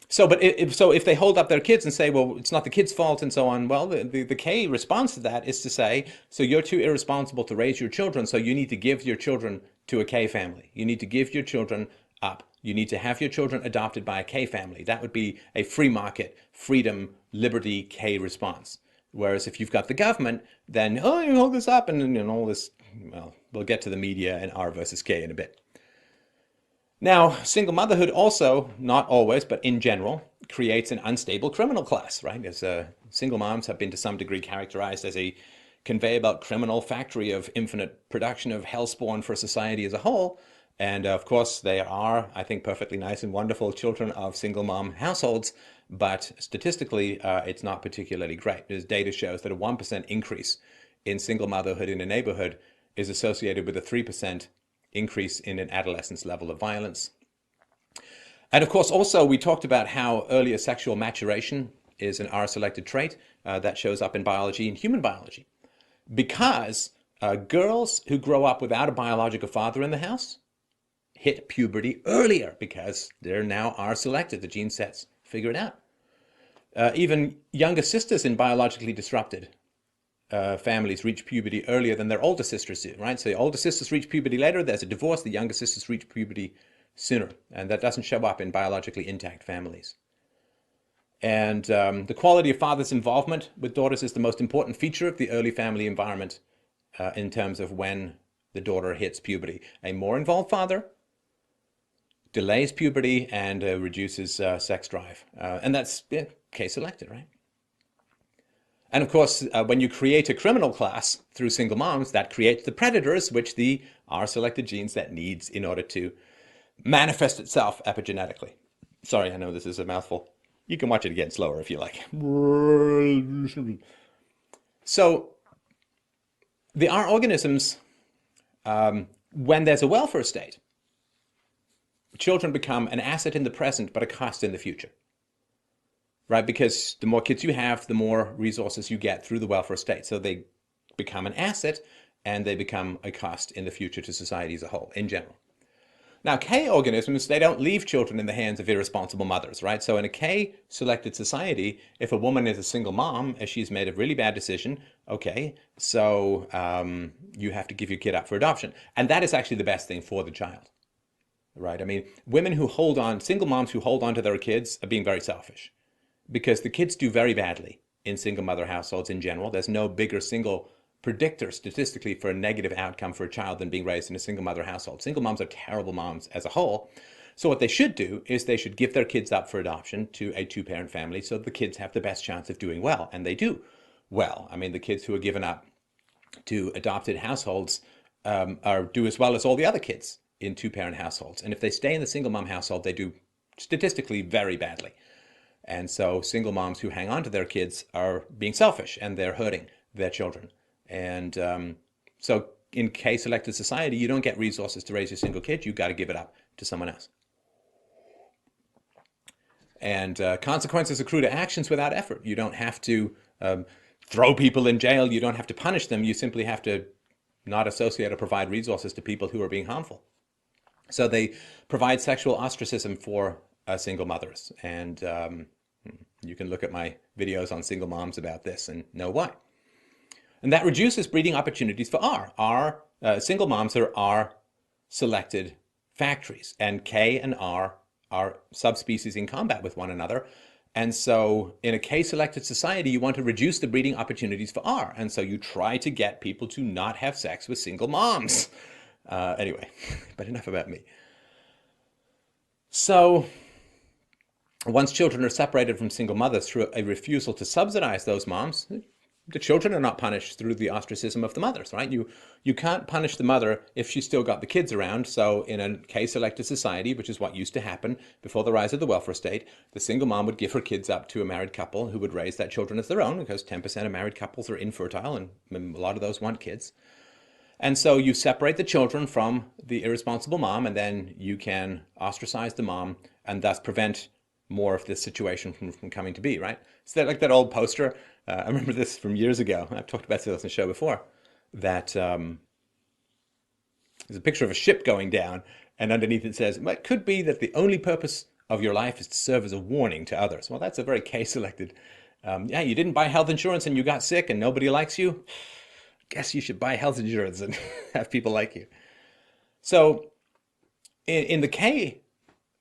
so if they hold up their kids and say, well, it's not the kid's fault and so on, well, the K response to that is to say, so you're too irresponsible to raise your children, so you need to give your children to a K family. You need to give your children up. You need to have your children adopted by a K family. That would be a free market, freedom, liberty, K response. Whereas if you've got the government, then, oh, you hold this up and all this, well, we'll get to the media and R versus K in a bit. Now, single motherhood also, not always, but in general, creates an unstable criminal class, right? As single moms have been to some degree characterized as a conveyor belt criminal factory of infinite production of hellspawn for society as a whole. And of course, they are, I think, perfectly nice and wonderful children of single mom households, but statistically, it's not particularly great. There's data shows that a 1% increase in single motherhood in a neighborhood is associated with a 3% increase in an adolescent's level of violence. And of course, also, we talked about how earlier sexual maturation is an R-selected trait that shows up in biology and human biology. Because girls who grow up without a biological father in the house hit puberty earlier because they're now R-selected. The gene sets figure it out. Even younger sisters in biologically disrupted families reach puberty earlier than their older sisters do, right? So the older sisters reach puberty later, there's a divorce, the younger sisters reach puberty sooner. And that doesn't show up in biologically intact families. And the quality of father's involvement with daughters is the most important feature of the early family environment in terms of when the daughter hits puberty. A more involved father delays puberty and reduces sex drive. And that's case selected, right? And of course, when you create a criminal class through single moms, that creates the predators, which the R-selected gene set needs in order to manifest itself epigenetically. Sorry, I know this is a mouthful. You can watch it again slower if you like. So the R organisms, when there's a welfare state, children become an asset in the present, but a cost in the future. Right? Because the more kids you have, the more resources you get through the welfare state. So they become an asset and they become a cost in the future to society as a whole, in general. Now, K organisms, they don't leave children in the hands of irresponsible mothers, right? So in a K-selected society, if a woman is a single mom and she's made a really bad decision, okay, so you have to give your kid up for adoption. And that is actually the best thing for the child, right? I mean, women who hold on, single moms who hold on to their kids are being very selfish because the kids do very badly in single mother households in general. There's no bigger single predictor statistically for a negative outcome for a child than being raised in a single mother household. Single moms are terrible moms as a whole. So what they should do is they should give their kids up for adoption to a two-parent family so the kids have the best chance of doing well. And they do well. I mean, the kids who are given up to adopted households do as well as all the other kids in two-parent households. And if they stay in the single mom household, they do statistically very badly. And so single moms who hang on to their kids are being selfish and they're hurting their children. And so in K-selected society, you don't get resources to raise your single kid. You've got to give it up to someone else. And consequences accrue to actions without effort. You don't have to throw people in jail. You don't have to punish them. You simply have to not associate or provide resources to people who are being harmful. So they provide sexual ostracism for single mothers. And you can look at my videos on single moms about this and know why. And that reduces breeding opportunities for R. Single moms are R-selected factories, and K and R are subspecies in combat with one another. And so in a K-selected society, you want to reduce the breeding opportunities for R. And so you try to get people to not have sex with single moms. Anyway, but enough about me. So once children are separated from single mothers through a refusal to subsidize those moms, the children are not punished through the ostracism of the mothers, right? You can't punish the mother if she's still got the kids around. So in a K-selected society, which is what used to happen before the rise of the welfare state, the single mom would give her kids up to a married couple who would raise that children as their own, because 10% of married couples are infertile and a lot of those want kids. And so you separate the children from the irresponsible mom, and then you can ostracize the mom and thus prevent more of this situation from coming to be, right? So that, like that old poster, I remember this from years ago. I've talked about this on the show before, that there's a picture of a ship going down, and underneath it says, it could be that the only purpose of your life is to serve as a warning to others. Well, that's a very case-selected. Yeah, you didn't buy health insurance and you got sick and nobody likes you. Guess you should buy health insurance and have people like you. So in the K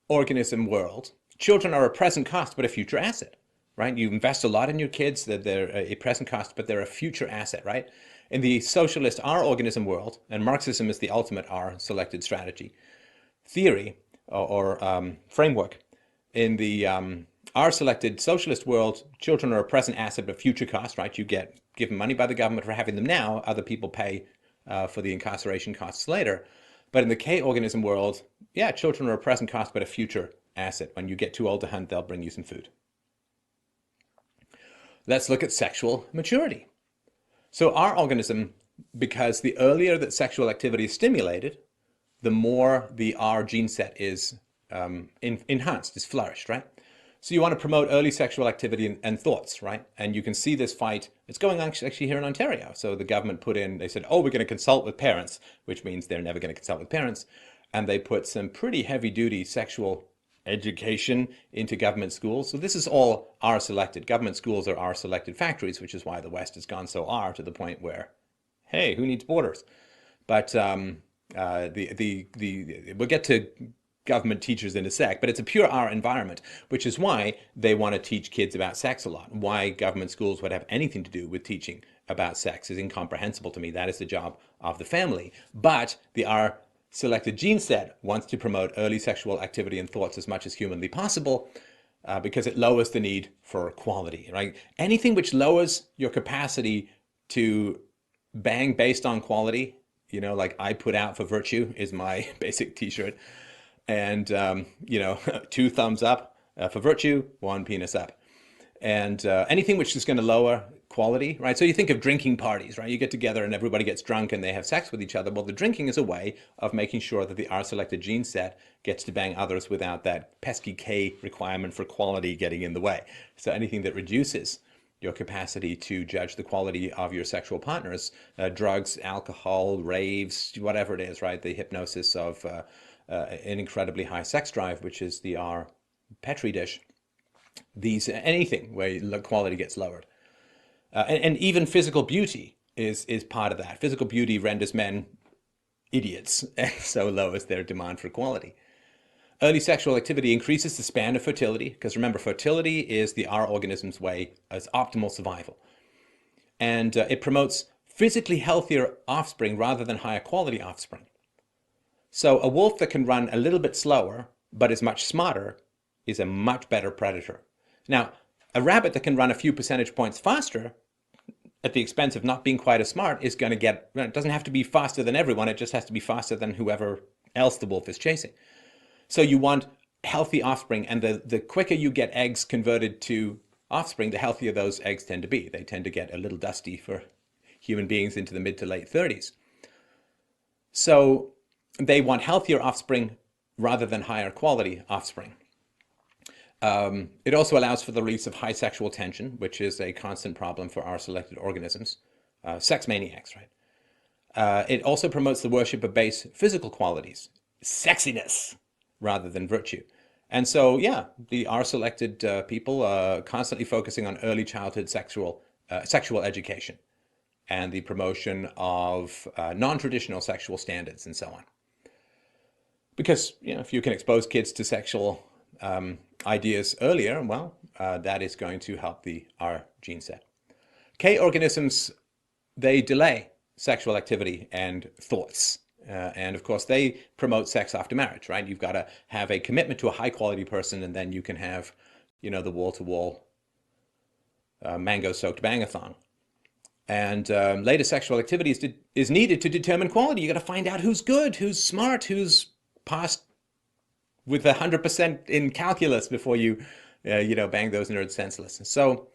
organism world, children are a present cost but a future asset, right? You invest a lot in your kids, that they're a present cost but they're a future asset, right? In the socialist R organism world, and Marxism is the ultimate R selected strategy theory or framework, in the our selected socialist world, children are a present asset but future cost, right? You get given money by the government for having them now. Other people pay for the incarceration costs later. But in the K organism world, yeah, children are a present cost but a future asset. When you get too old to hunt, they'll bring you some food. Let's look at sexual maturity. So our organism, because the earlier that sexual activity is stimulated, the more the R gene set is enhanced, is flourished, right? So you want to promote early sexual activity and thoughts, right? And you can see this fight. It's going on actually here in Ontario. So the government put in, they said, oh, we're going to consult with parents, which means they're never going to consult with parents. And they put some pretty heavy duty sexual education into government schools. So this is all R selected. Government schools are R selected factories, which is why the West has gone so R to the point where, hey, who needs borders? But we'll get to government teachers in a sec, but it's a pure R environment, which is why they want to teach kids about sex a lot. Why government schools would have anything to do with teaching about sex is incomprehensible to me. That is the job of the family. But the R selected gene set wants to promote early sexual activity and thoughts as much as humanly possible because it lowers the need for quality, right? Anything which lowers your capacity to bang based on quality, you know, like I put out for virtue is my basic t-shirt. And, 2 thumbs up for virtue, 1 penis up. And anything which is going to lower quality, right? So you think of drinking parties, right? You get together and everybody gets drunk and they have sex with each other. Well, the drinking is a way of making sure that the R-selected gene set gets to bang others without that pesky K requirement for quality getting in the way. So anything that reduces your capacity to judge the quality of your sexual partners, drugs, alcohol, raves, whatever it is, right? The hypnosis of an incredibly high sex drive, which is the R Petri dish. Anything where quality gets lowered, and even physical beauty is part of that. Physical beauty renders men idiots, and so lowers their demand for quality. Early sexual activity increases the span of fertility, because remember, fertility is the R organism's way as optimal survival, and it promotes physically healthier offspring rather than higher quality offspring. So a wolf that can run a little bit slower, but is much smarter, is a much better predator. Now, a rabbit that can run a few percentage points faster, at the expense of not being quite as smart, is going to get, it doesn't have to be faster than everyone, it just has to be faster than whoever else the wolf is chasing. So you want healthy offspring, and the quicker you get eggs converted to offspring, the healthier those eggs tend to be. They tend to get a little dusty for human beings into the mid to late 30s. So they want healthier offspring rather than higher quality offspring. It also allows for the release of high sexual tension, which is a constant problem for our selected organisms. Sex maniacs, right? It also promotes the worship of base physical qualities, sexiness, rather than virtue. And so, yeah, the R-selected people are constantly focusing on early childhood sexual education and the promotion of non-traditional sexual standards and so on. Because, if you can expose kids to sexual ideas earlier, well, that is going to help the R gene set. K organisms, they delay sexual activity and thoughts. And of course, they promote sex after marriage, right? You've got to have a commitment to a high quality person, and then you can have, the wall-to-wall mango-soaked bang-a-thon. And later sexual activity is needed to determine quality. You got to find out who's good, who's smart, who's passed with 100% in calculus before you, bang those nerds senseless. So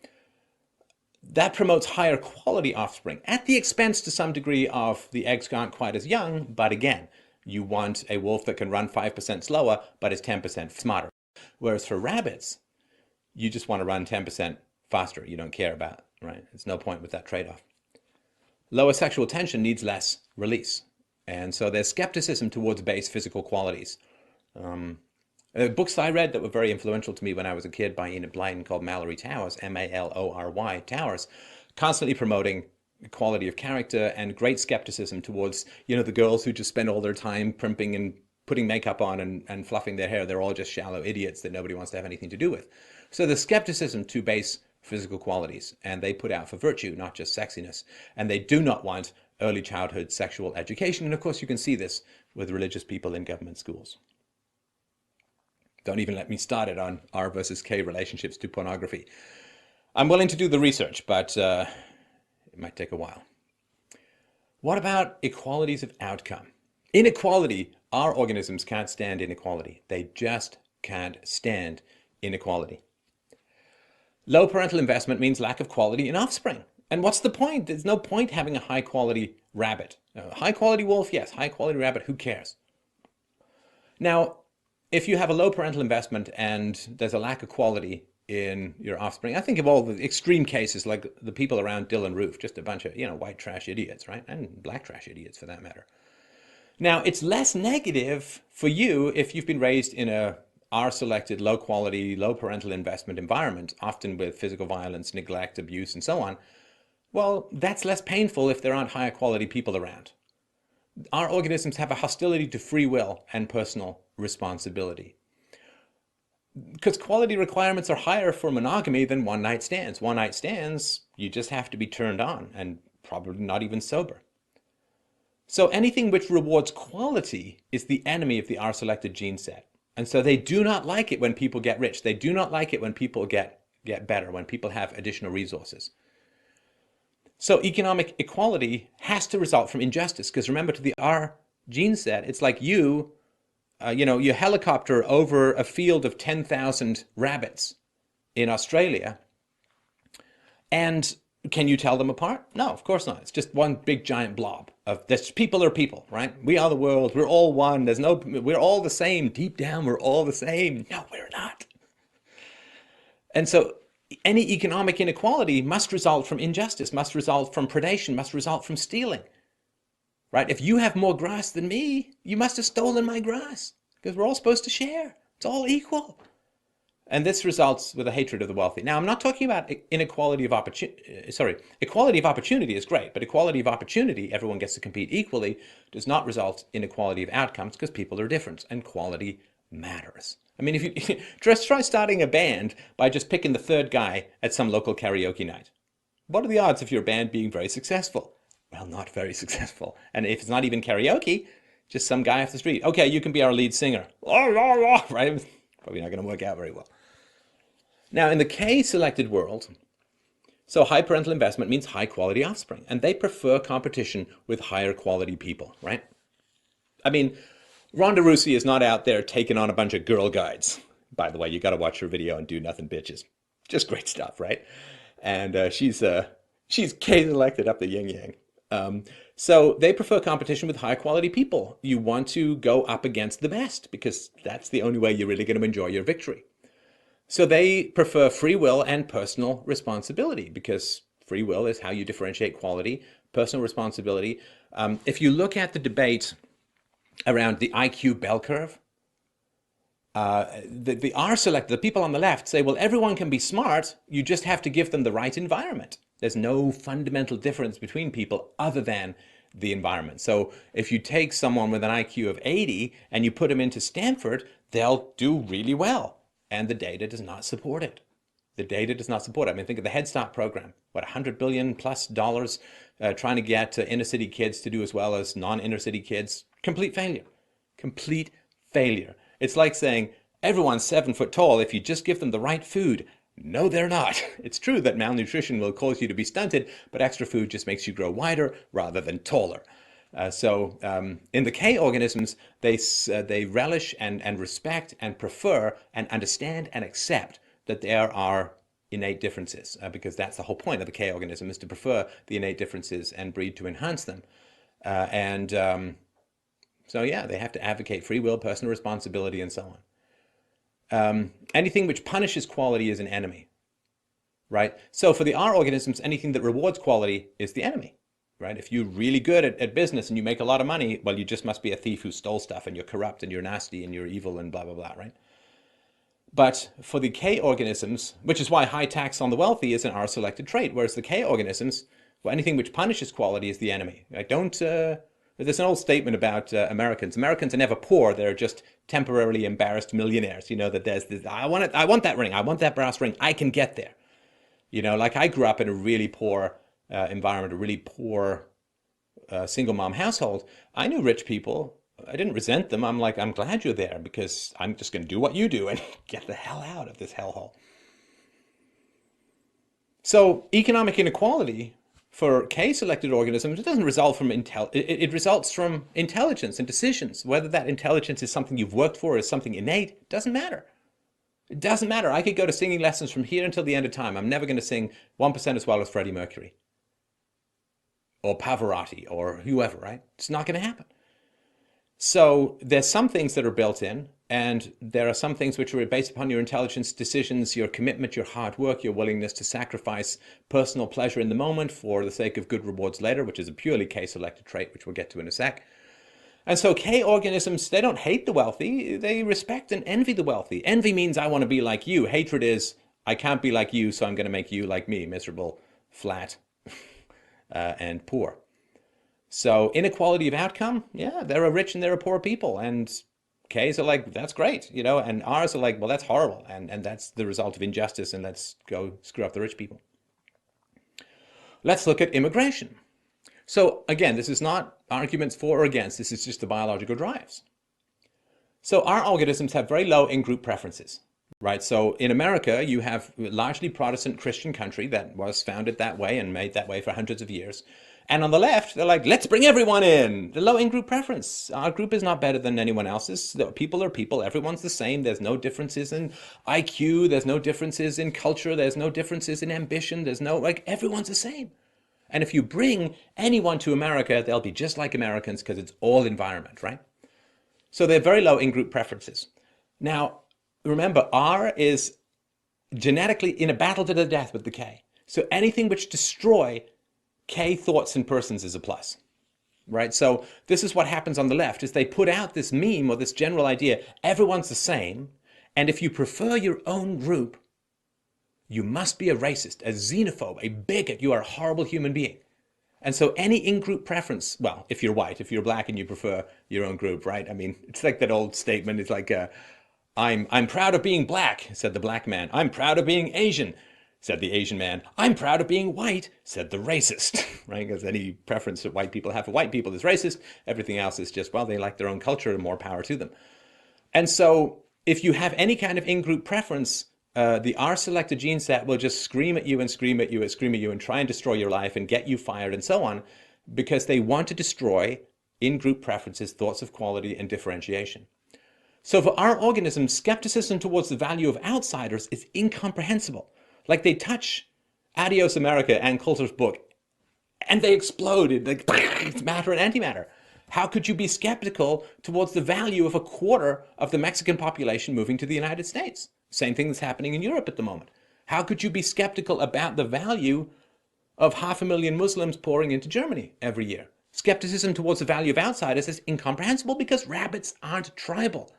that promotes higher quality offspring at the expense to some degree of the eggs aren't quite as young. But again, you want a wolf that can run 5% slower, but is 10% smarter. Whereas for rabbits, you just want to run 10% faster. You don't care about, right? There's no point with that trade-off. Lower sexual tension needs less release. And so there's skepticism towards base physical qualities. Books I read that were very influential to me when I was a kid by Enid Blyton called Mallory Towers, Malory Towers, constantly promoting quality of character and great skepticism towards, the girls who just spend all their time primping and putting makeup on and fluffing their hair. They're all just shallow idiots that nobody wants to have anything to do with. So the skepticism to base physical qualities, and they put out for virtue, not just sexiness. And they do not want early childhood sexual education. And of course, you can see this with religious people in government schools. Don't even let me start it on R versus K relationships to pornography. I'm willing to do the research, but it might take a while. What about equalities of outcome? Inequality, our organisms can't stand inequality. They just can't stand inequality. Low parental investment means lack of quality in offspring. And what's the point? There's no point having a high quality rabbit. A high quality wolf, yes. High quality rabbit, who cares? Now, if you have a low parental investment and there's a lack of quality in your offspring, I think of all the extreme cases like the people around Dylan Roof, just a bunch of, white trash idiots, right? And black trash idiots for that matter. Now, it's less negative for you if you've been raised in a R-selected, low-quality, low parental investment environment, often with physical violence, neglect, abuse, and so on. Well, that's less painful if there aren't higher quality people around. Our organisms have a hostility to free will and personal responsibility. Because quality requirements are higher for monogamy than one-night stands. One-night stands, you just have to be turned on and probably not even sober. So anything which rewards quality is the enemy of the R-selected gene set. And so they do not like it when people get rich. They do not like it when people get better, when people have additional resources. So economic equality has to result from injustice, because remember, to the R gene set, it's like you helicopter over a field of 10,000 rabbits in Australia, and can you tell them apart? No, of course not. It's just one big giant blob of this. People are people, right? We are the world. We're all one. We're all the same. Deep down, we're all the same. No, we're not. And so any economic inequality must result from injustice, must result from predation, must result from stealing, right? If you have more grass than me, you must have stolen my grass, because we're all supposed to share. It's all equal. And this results with a hatred of the wealthy. Now, I'm not talking about inequality of opportunity. Equality of opportunity is great, but equality of opportunity, everyone gets to compete equally, does not result in equality of outcomes, because people are different and quality matters. I mean, if you just try starting a band by just picking the third guy at some local karaoke night. What are the odds of your band being very successful? Well, not very successful. And if it's not even karaoke, just some guy off the street. Okay, you can be our lead singer. Right? Probably not going to work out very well. Now, in the K-selected world, so high parental investment means high quality offspring, and they prefer competition with higher quality people, right? I mean, Rhonda Rousey is not out there taking on a bunch of girl guides. By the way, you got to watch her video on Do Nothing Bitches. Just great stuff, right? And she's K-selected up the yin-yang. So they prefer competition with high quality people. You want to go up against the best, because that's the only way you're really going to enjoy your victory. So they prefer free will and personal responsibility, because free will is how you differentiate quality, personal responsibility. If you look at the debate around the IQ bell curve, the R-selected, the people on the left say, well, everyone can be smart, you just have to give them the right environment. There's no fundamental difference between people other than the environment. So if you take someone with an IQ of 80 and you put them into Stanford, they'll do really well. And the data does not support it. The data does not support it. I mean, think of the Head Start program. What, $100 billion plus trying to get inner city kids to do as well as non-inner city kids. Complete failure. Complete failure. It's like saying everyone's 7 foot tall if you just give them the right food. No, they're not. It's true that malnutrition will cause you to be stunted, but extra food just makes you grow wider rather than taller. In the K organisms, they relish and respect and prefer and understand and accept that there are innate differences, because that's the whole point of the K organism, is to prefer the innate differences and breed to enhance them. So yeah, they have to advocate free will, personal responsibility, and so on. Anything which punishes quality is an enemy, right? So for the R organisms, anything that rewards quality is the enemy. Right? If you're really good at business and you make a lot of money, well, you just must be a thief who stole stuff, and you're corrupt and you're nasty and you're evil and blah, blah, blah, right? But for the K organisms, which is why high tax on the wealthy is an R-selected trait, whereas the K organisms, well, anything which punishes quality is the enemy. There's an old statement about Americans. Americans are never poor. They're just temporarily embarrassed millionaires. You know, that there's this, I want that ring. I want that brass ring. I can get there. You know, like I grew up in a really poor environment, a really poor single mom household. I knew rich people I didn't resent them. I'm like, I'm glad you're there because I'm just going to do what you do and get the hell out of this hellhole. So economic inequality for K-selected organisms, it doesn't result from it results from intelligence and decisions. Whether that intelligence is something you've worked for or is something innate, doesn't matter. It doesn't matter. I could go to singing lessons from here until the end of time. I'm never going to sing 1% as well as Freddie Mercury or Pavarotti or whoever, right? It's not going to happen. So there's some things that are built in, and there are some things which are based upon your intelligence, decisions, your commitment, your hard work, your willingness to sacrifice personal pleasure in the moment for the sake of good rewards later, which is a purely K-selected trait, which we'll get to in a sec. And so K organisms, they don't hate the wealthy, they respect and envy the wealthy. Envy means I want to be like you. Hatred is I can't be like you, so I'm going to make you like me, miserable, flat, and poor. So inequality of outcome, yeah, there are rich and there are poor people, and K's are like, that's great, and R's are like, well, that's horrible, and that's the result of injustice, and let's go screw up the rich people. Let's look at immigration. So again, this is not arguments for or against, this is just the biological drives. So our organisms have very low in-group preferences, right? So in America, you have a largely Protestant Christian country that was founded that way and made that way for hundreds of years. And on the left, they're like, let's bring everyone in. The low in-group preference. Our group is not better than anyone else's. People are people. Everyone's the same. There's no differences in IQ. There's no differences in culture. There's no differences in ambition. Everyone's the same. And if you bring anyone to America, they'll be just like Americans because it's all environment, right? So they're very low in-group preferences. Now, remember, R is genetically in a battle to the death with the K. So anything which destroy K thoughts and persons is a plus, right? So this is what happens on the left, is they put out this meme or this general idea, everyone's the same, and if you prefer your own group, you must be a racist, a xenophobe, a bigot, you are a horrible human being. And so any in-group preference, well, if you're white, if you're black and you prefer your own group, right? I mean, it's like that old statement, it's like, I'm proud of being black, said the black man. I'm proud of being Asian, said the Asian man. I'm proud of being white, said the racist, right? Because any preference that white people have for white people is racist. Everything else is just, well, they like their own culture and more power to them. And so if you have any kind of in-group preference, the R-selected gene set will just scream at you and scream at you and scream at you and try and destroy your life and get you fired and so on, because they want to destroy in-group preferences, thoughts of quality and differentiation. So for our organisms, skepticism towards the value of outsiders is incomprehensible. Like they touch Adios America and Coulter's book, and they explode. It's matter and antimatter. How could you be skeptical towards the value of a quarter of the Mexican population moving to the United States? Same thing that's happening in Europe at the moment. How could you be skeptical about the value of 500,000 Muslims pouring into Germany every year? Skepticism towards the value of outsiders is incomprehensible because rabbits aren't tribal.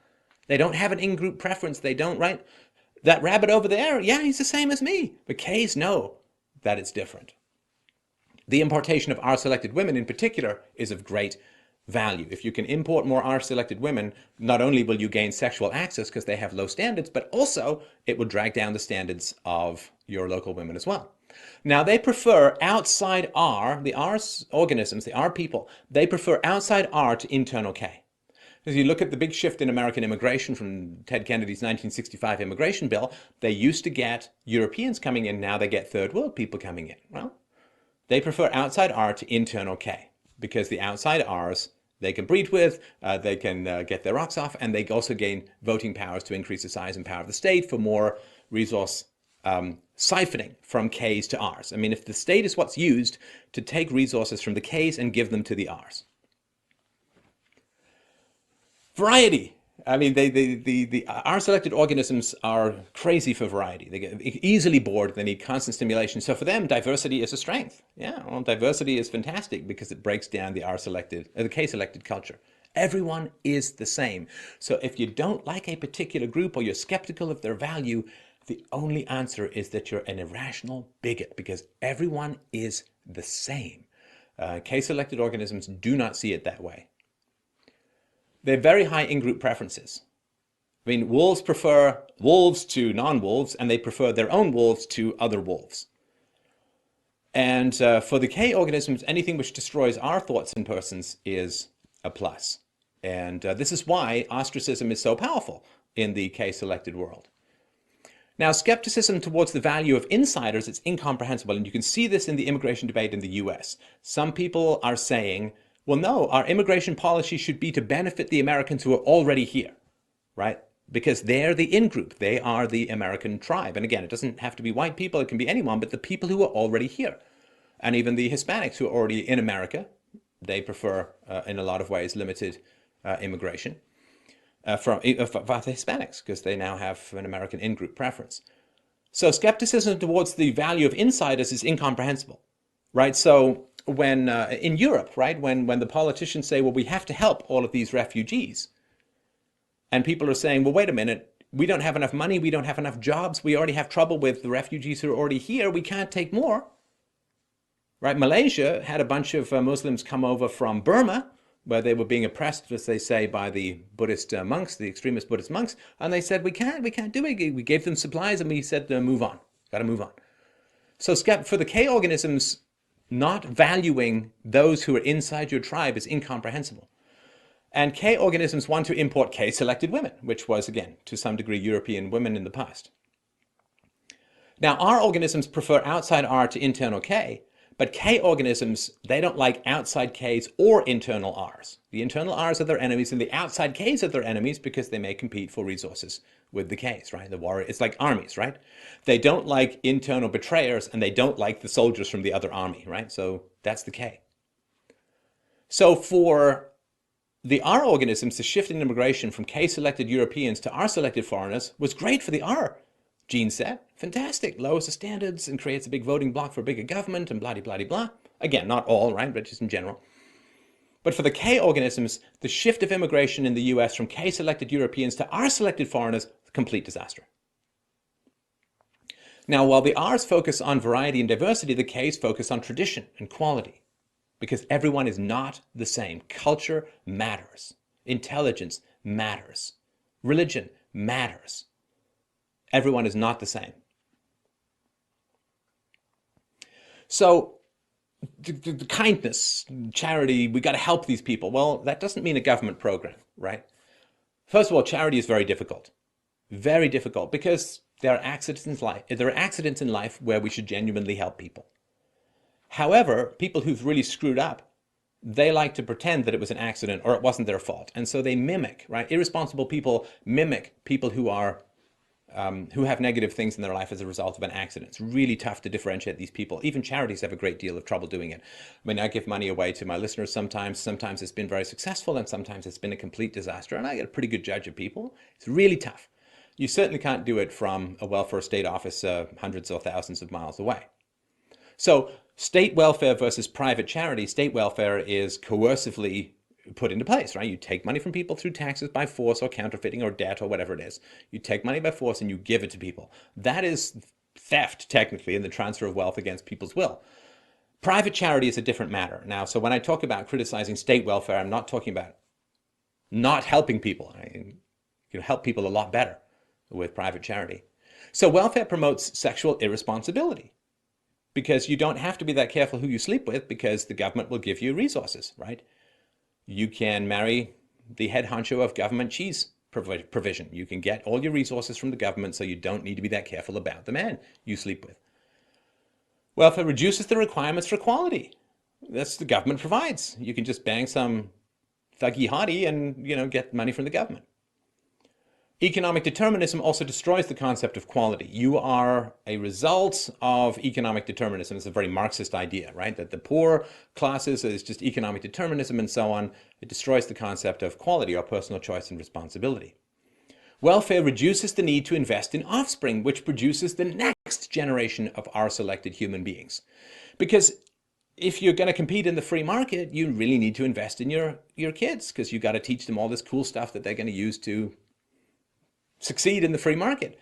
They don't have an in-group preference. They don't, right? That rabbit over there, yeah, he's the same as me. But K's know that it's different. The importation of R-selected women in particular is of great value. If you can import more R-selected women, not only will you gain sexual access because they have low standards, but also it will drag down the standards of your local women as well. Now they prefer outside R, the R organisms, the R people, they prefer outside R to internal K. As you look at the big shift in American immigration from Ted Kennedy's 1965 immigration bill, they used to get Europeans coming in, now they get third world people coming in. Well, they prefer outside R to internal K because the outside Rs they can breed with, they can get their rocks off, and they also gain voting powers to increase the size and power of the state for more resource siphoning from Ks to Rs. I mean, if the state is what's used to take resources from the Ks and give them to the Rs. Variety. I mean, the R-selected organisms are crazy for variety. They get easily bored. They need constant stimulation. So for them, diversity is a strength. Yeah, well, diversity is fantastic because it breaks down the the K-selected culture. Everyone is the same. So if you don't like a particular group or you're skeptical of their value, the only answer is that you're an irrational bigot because everyone is the same. K-selected organisms do not see it that way. They're very high in-group preferences. I mean, wolves prefer wolves to non-wolves, and they prefer their own wolves to other wolves. And for the K organisms, anything which destroys our thoughts and persons is a plus. And this is why ostracism is so powerful in the K-selected world. Now, skepticism towards the value of insiders is incomprehensible, and you can see this in the immigration debate in the US. Some people are saying, well, no, our immigration policy should be to benefit the Americans who are already here, right? Because they're the in-group. They are the American tribe. And again, it doesn't have to be white people. It can be anyone, but the people who are already here. And even the Hispanics who are already in America, they prefer, in a lot of ways, limited immigration for the Hispanics, because they now have an American in-group preference. So skepticism towards the value of insiders is incomprehensible, right? So when in Europe, right, when the politicians say, well, we have to help all of these refugees, and people are saying, well, wait a minute, we don't have enough money, we don't have enough jobs, we already have trouble with the refugees who are already here, we can't take more, right? Malaysia had a bunch of Muslims come over from Burma, where they were being oppressed, as they say, by the Buddhist monks, the extremist Buddhist monks, and they said, we can't do it. We gave them supplies and we said, move on, got to move on. So for the K organisms, not valuing those who are inside your tribe is incomprehensible. And K organisms want to import K-selected women, which was, again, to some degree, European women in the past. Now, R organisms prefer outside R to internal K, but K organisms, they don't like outside Ks or internal Rs. The internal Rs are their enemies, and the outside Ks are their enemies because they may compete for resources with the Ks, right? The warrior, it's like armies, right? They don't like internal betrayers, and they don't like the soldiers from the other army, right? So that's the K. So for the R organisms, the shift in immigration from K-selected Europeans to R-selected foreigners was great for the R gene set. Fantastic. Lowers the standards and creates a big voting bloc for a bigger government and blah-de-blah-de-blah. Again, not all, right, but just in general. But for the K organisms, the shift of immigration in the US from K-selected Europeans to R-selected foreigners, complete disaster. Now, while the R's focus on variety and diversity, the K's focus on tradition and quality. Because everyone is not the same. Culture matters. Intelligence matters. Religion matters. Everyone is not the same. So the kindness, charity, we got to help these people. Well, that doesn't mean a government program, right? First of all, charity is very difficult. Very difficult, because there are accidents in life where we should genuinely help people. However, people who've really screwed up, they like to pretend that it was an accident or it wasn't their fault. And so they mimic, right? Irresponsible people mimic people who are who have negative things in their life as a result of an accident. It's really tough to differentiate these people. Even charities have a great deal of trouble doing it. I mean, I give money away to my listeners sometimes. Sometimes it's been very successful and sometimes it's been a complete disaster. And I get a pretty good judge of people. It's really tough. You certainly can't do it from a welfare state office hundreds or thousands of miles away. So state welfare versus private charity. State welfare is coercively put into place, right? You take money from people through taxes by force or counterfeiting or debt or whatever it is. You take money by force and you give it to people. That is theft, technically, in the transfer of wealth against people's will. Private charity is a different matter. Now, so when I talk about criticizing state welfare, I'm not talking about not helping people. You can help people a lot better with private charity. So welfare promotes sexual irresponsibility, because you don't have to be that careful who you sleep with, because the government will give you resources, right? You can marry the head honcho of government cheese provision. You can get all your resources from the government, so you don't need to be that careful about the man you sleep with. Welfare reduces the requirements for equality. That's the government provides. You can just bang some thuggy hottie and, get money from the government. Economic determinism also destroys the concept of quality. You are a result of economic determinism. It's a very Marxist idea, right? That the poor classes is just economic determinism and so on. It destroys the concept of quality or personal choice and responsibility. Welfare reduces the need to invest in offspring, which produces the next generation of R-selected human beings. Because if you're going to compete in the free market, you really need to invest in your kids, because you've got to teach them all this cool stuff that they're going to use to succeed in the free market.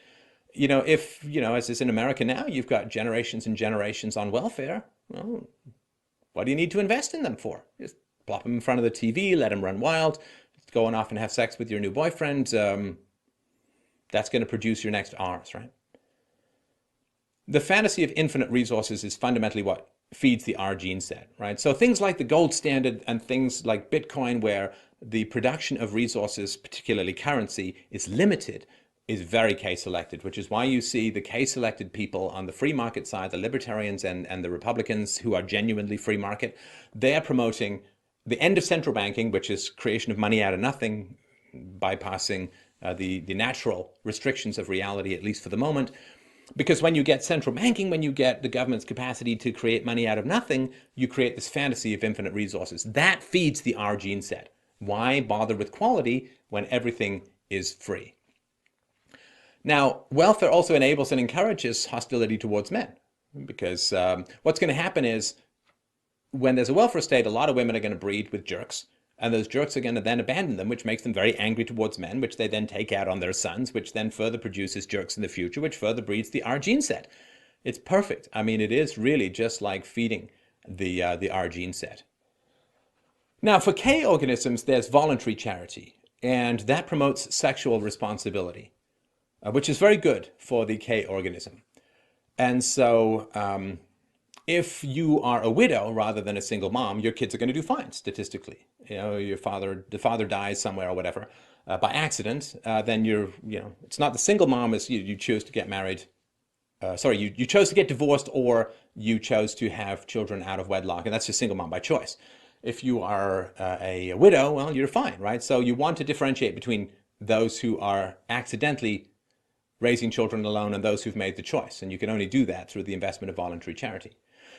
If, as is in America now, you've got generations and generations on welfare, well, what do you need to invest in them for? Just plop them in front of the TV, let them run wild, go on off and have sex with your new boyfriend. That's going to produce your next R's, right? The fantasy of infinite resources is fundamentally what feeds the R gene set, right? So things like the gold standard and things like Bitcoin, where the production of resources, particularly currency, is limited, is very case-selected, which is why you see the case-selected people on the free market side, the libertarians and the Republicans who are genuinely free market, they're promoting the end of central banking, which is creation of money out of nothing, bypassing the natural restrictions of reality, at least for the moment. Because when you get central banking, when you get the government's capacity to create money out of nothing, you create this fantasy of infinite resources. That feeds the R gene set. Why bother with quality when everything is free? Now, welfare also enables and encourages hostility towards men. Because what's going to happen is when there's a welfare state, a lot of women are going to breed with jerks. And those jerks are going to then abandon them, which makes them very angry towards men, which they then take out on their sons, which then further produces jerks in the future, which further breeds the R gene set. It's perfect. I mean, it is really just like feeding the R gene set. Now, for K organisms, there's voluntary charity, and that promotes sexual responsibility, which is very good for the K organism. And so if you are a widow rather than a single mom, your kids are going to do fine statistically. You know, the father dies somewhere or whatever by accident, then it's not the single mom as you chose to get married. You chose to get divorced, or you chose to have children out of wedlock, and that's your single mom by choice. If you are a widow, well, you're fine, right? So you want to differentiate between those who are accidentally raising children alone and those who've made the choice, and you can only do that through the investment of voluntary charity.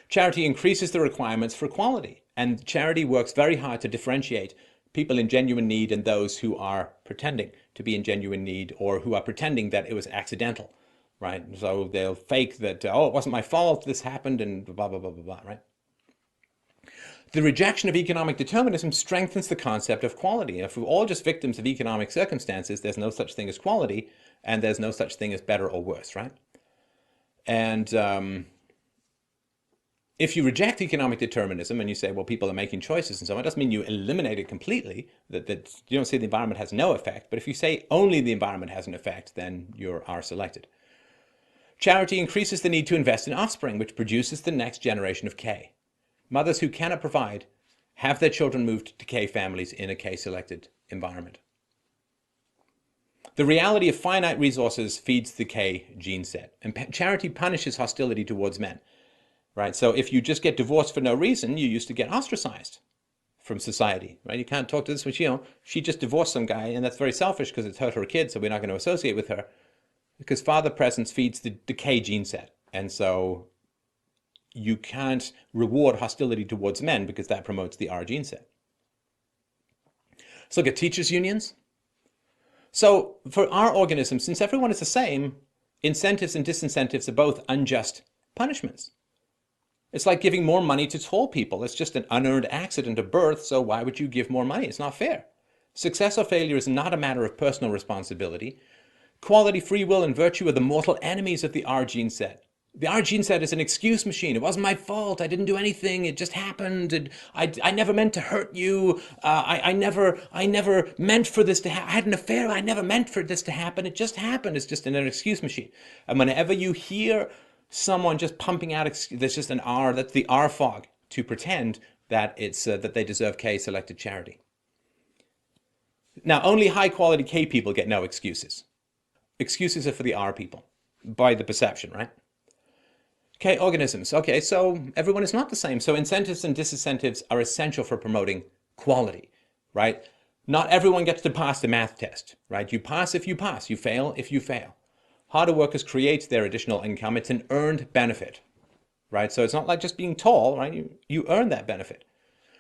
Charity increases the requirements for equality, and charity works very hard to differentiate people in genuine need and those who are pretending to be in genuine need or who are pretending that it was accidental, right? So they'll fake that, oh, it wasn't my fault, this happened, and blah, blah, blah, blah, blah, right? The rejection of economic determinism strengthens the concept of quality. If we're all just victims of economic circumstances, there's no such thing as quality, and there's no such thing as better or worse, right? And if you reject economic determinism and you say, well, people are making choices and so on, it doesn't mean you eliminate it completely, that you don't say the environment has no effect. But if you say only the environment has an effect, then you are selected. Charity increases the need to invest in offspring, which produces the next generation of K. Mothers who cannot provide have their children moved to K families in a K-selected environment. The reality of finite resources feeds the K gene set, and charity punishes hostility towards men. Right? So if you just get divorced for no reason, you used to get ostracized from society, right? You can't talk to this, which, she just divorced some guy, and that's very selfish because it's hurt her kid, so we're not going to associate with her. Because father presence feeds the K gene set. And so you can't reward hostility towards men because that promotes the R gene set. Let's look at teachers' unions. So for our organisms, since everyone is the same, incentives and disincentives are both unjust punishments. It's like giving more money to tall people. It's just an unearned accident of birth, so why would you give more money? It's not fair. Success or failure is not a matter of personal responsibility. Quality, free will, and virtue are the mortal enemies of the R gene set. The R gene set is an excuse machine. It wasn't my fault. I didn't do anything. It just happened. I never meant to hurt you. I never meant for this to happen. I had an affair. I never meant for this to happen. It just happened. It's just an excuse machine. And whenever you hear someone just pumping out, there's just an R, that's the R fog, to pretend that it's that they deserve K-selected charity. Now, only high-quality K people get no excuses. Excuses are for the R people, by the perception, right? K organisms. Okay, so everyone is not the same. So incentives and disincentives are essential for promoting quality, right? Not everyone gets to pass the math test, right? You pass if you pass. You fail if you fail. Harder workers create their additional income. It's an earned benefit, right? So it's not like just being tall, right? You earn that benefit.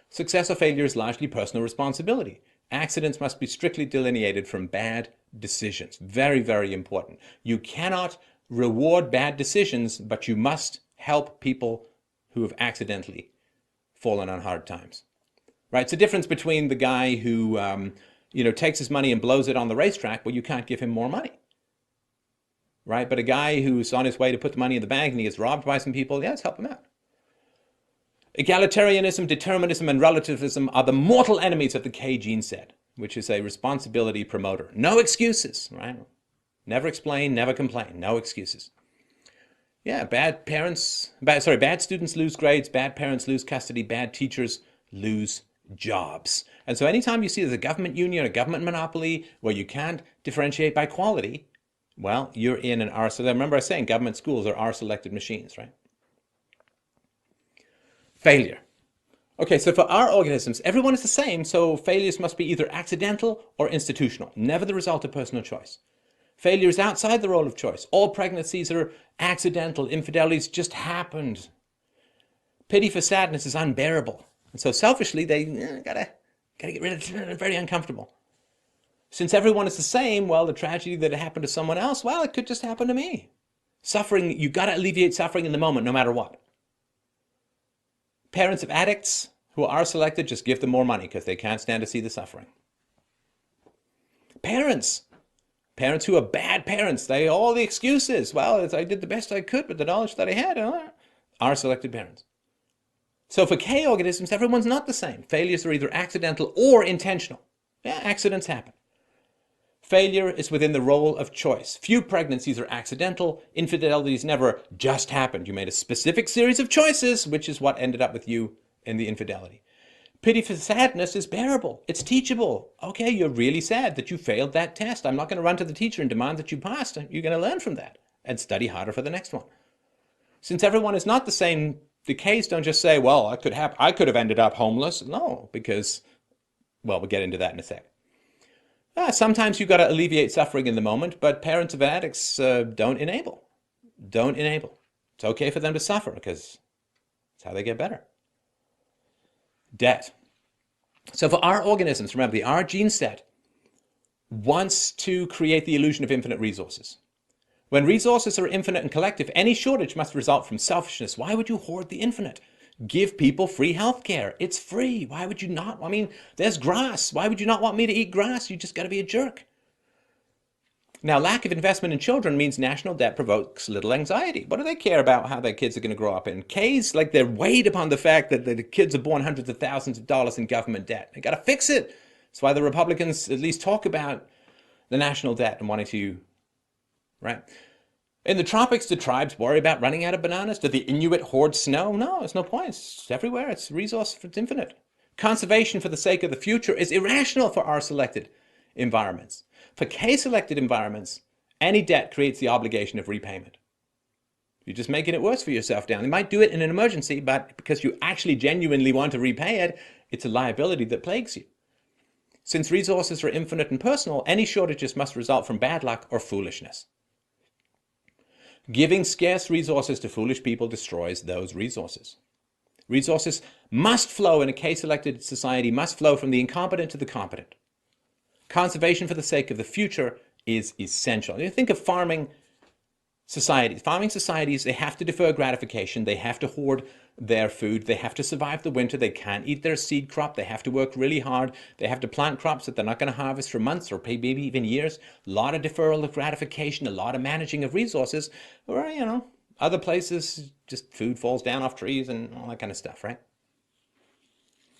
Success or failure is largely personal responsibility. Accidents must be strictly delineated from bad decisions. Very, very important. You cannot reward bad decisions, but you must help people who have accidentally fallen on hard times, right? It's a difference between the guy who, takes his money and blows it on the racetrack. Well, you can't give him more money, right? But a guy who's on his way to put the money in the bank and he gets robbed by some people, yes, help him out. Egalitarianism, determinism, and relativism are the mortal enemies of the K gene set, which is a responsibility promoter. No excuses, right? Never explain, never complain, no excuses. Yeah, bad students lose grades, bad parents lose custody, bad teachers lose jobs. And so anytime you see there's a government union, a government monopoly, where you can't differentiate by quality, well, you're in an R. So remember I was saying government schools are R-selected machines, right? Failure. Okay, so for our organisms, everyone is the same, so failures must be either accidental or institutional, never the result of personal choice. Failure is outside the role of choice. All pregnancies are accidental. Infidelities just happened. Pity for sadness is unbearable. And so selfishly, they gotta get rid of it. It's very uncomfortable. Since everyone is the same, well, the tragedy that happened to someone else, well, it could just happen to me. Suffering, you gotta alleviate suffering in the moment, no matter what. Parents of addicts who are selected, just give them more money because they can't stand to see the suffering. Parents who are bad parents, they all the excuses. Well, I did the best I could with the knowledge that I had. Are selected parents. So for K organisms, everyone's not the same. Failures are either accidental or intentional. Yeah, accidents happen. Failure is within the role of choice. Few pregnancies are accidental. Infidelities never just happened. You made a specific series of choices, which is what ended up with you in the infidelity. Pity for sadness is bearable. It's teachable. Okay, you're really sad that you failed that test. I'm not going to run to the teacher and demand that you passed. You're going to learn from that and study harder for the next one. Since everyone is not the same, the Ks don't just say, well, I could have ended up homeless. No, because, well, we'll get into that in a sec. Sometimes you've got to alleviate suffering in the moment, but parents of addicts don't enable. Don't enable. It's okay for them to suffer because it's how they get better. Debt. So for our organisms, remember, the R gene set wants to create the illusion of infinite resources. When resources are infinite and collective, any shortage must result from selfishness. Why would you hoard the infinite? Give people free health care. It's free. Why would you not? I mean, there's grass. Why would you not want me to eat grass? You just got to be a jerk. Now, lack of investment in children means national debt provokes little anxiety. What do they care about how their kids are going to grow up in? K's, like, they're weighed upon the fact that the kids are born hundreds of thousands of dollars in government debt. They got to fix it. That's why the Republicans at least talk about the national debt and wanting to, right? In the tropics, do tribes worry about running out of bananas? Do the Inuit hoard snow? No, there's no point. It's everywhere. It's resource. It's infinite. Conservation for the sake of the future is irrational for R-selected environments. For K-selected environments, any debt creates the obligation of repayment. You're just making it worse for yourself down. You might do it in an emergency, but because you actually genuinely want to repay it, it's a liability that plagues you. Since resources are infinite and personal, any shortages must result from bad luck or foolishness. Giving scarce resources to foolish people destroys those resources. Resources must flow in a K-selected society, must flow from the incompetent to the competent. Conservation for the sake of the future is essential. You think of farming societies. Farming societies, they have to defer gratification. They have to hoard their food. They have to survive the winter. They can't eat their seed crop. They have to work really hard. They have to plant crops that they're not going to harvest for months or maybe even years. A lot of deferral of gratification, a lot of managing of resources. Or, other places, just food falls down off trees and all that kind of stuff, right?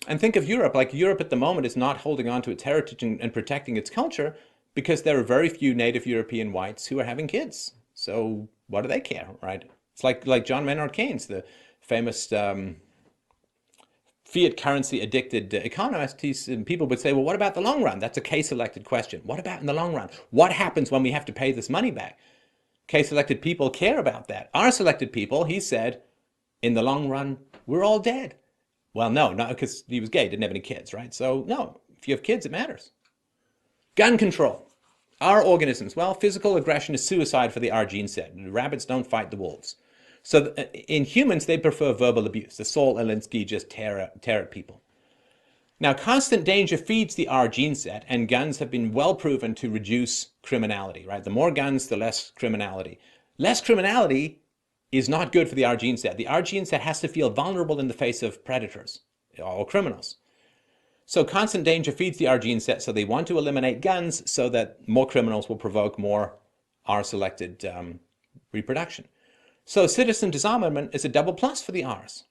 And think of Europe. Like, Europe at the moment is not holding on to its heritage and protecting its culture because there are very few native European whites who are having kids. So what do they care, right? It's like John Maynard Keynes, the famous fiat currency addicted economist. People would say, well, what about the long run? That's a K-selected question. What about in the long run? What happens when we have to pay this money back? K-selected people care about that. R-selected people, he said, in the long run, we're all dead. Well, no, not because he was gay, didn't have any kids, right? So no, if you have kids, it matters. Gun control. Our organisms, well, physical aggression is suicide for the R gene set. Rabbits don't fight the wolves. So in humans, they prefer verbal abuse. The Saul Alinsky just tear at people. Now, constant danger feeds the R gene set, and guns have been well proven to reduce criminality, right? The more guns, the less criminality. Less criminality is not good for the R gene set. The R gene set has to feel vulnerable in the face of predators or criminals. So constant danger feeds the R gene set, so they want to eliminate guns so that more criminals will provoke more R-selected reproduction. So citizen disarmament is a double plus for the Rs.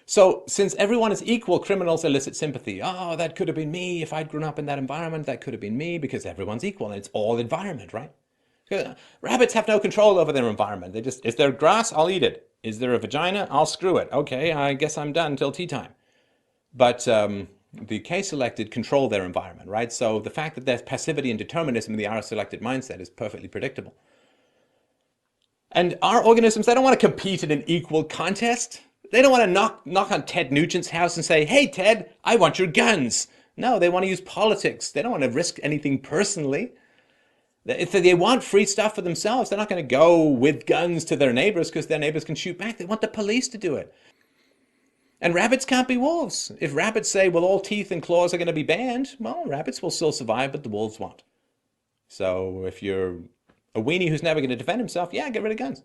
So since everyone is equal, criminals elicit sympathy. Oh, that could have been me if I'd grown up in that environment. That could have been me, because everyone's equal and it's all environment, right? Rabbits have no control over their environment. They just, is there grass? I'll eat it. Is there a vagina? I'll screw it. Okay, I guess I'm done until tea time. But The K-selected control their environment, right? So the fact that there's passivity and determinism in the R-selected mindset is perfectly predictable. And our organisms, they don't want to compete in an equal contest. They don't want to knock on Ted Nugent's house and say, hey, Ted, I want your guns. No, they want to use politics. They don't want to risk anything personally. If they want free stuff for themselves, they're not going to go with guns to their neighbors because their neighbors can shoot back. They want the police to do it. And rabbits can't be wolves. If rabbits say, well, all teeth and claws are going to be banned, well, rabbits will still survive, but the wolves won't. So if you're a weenie who's never going to defend himself, yeah, get rid of guns.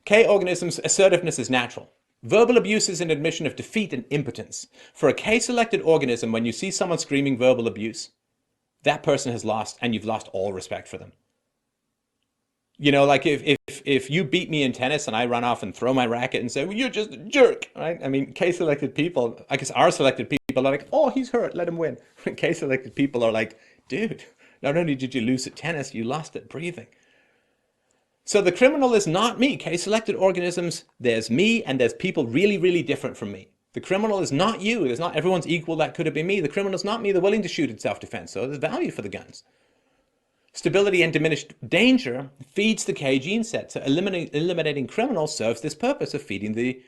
K organisms, assertiveness is natural. Verbal abuse is an admission of defeat and impotence. For a K-selected organism, when you see someone screaming verbal abuse, that person has lost, and you've lost all respect for them. You know, like if you beat me in tennis and I run off and throw my racket and say, well, you're just a jerk, right? I mean, K-selected people, I guess R-selected people are like, oh, he's hurt, let him win. K-selected people are like, dude, not only did you lose at tennis, you lost at breathing. So the criminal is not me. K-selected organisms, there's me and there's people really, really different from me. The criminal is not you. There's not everyone's equal. That could have been me. The criminal is not me. They're willing to shoot in self-defense. So there's value for the guns. Stability and diminished danger feeds the K gene set. So eliminating criminals serves this purpose of feeding the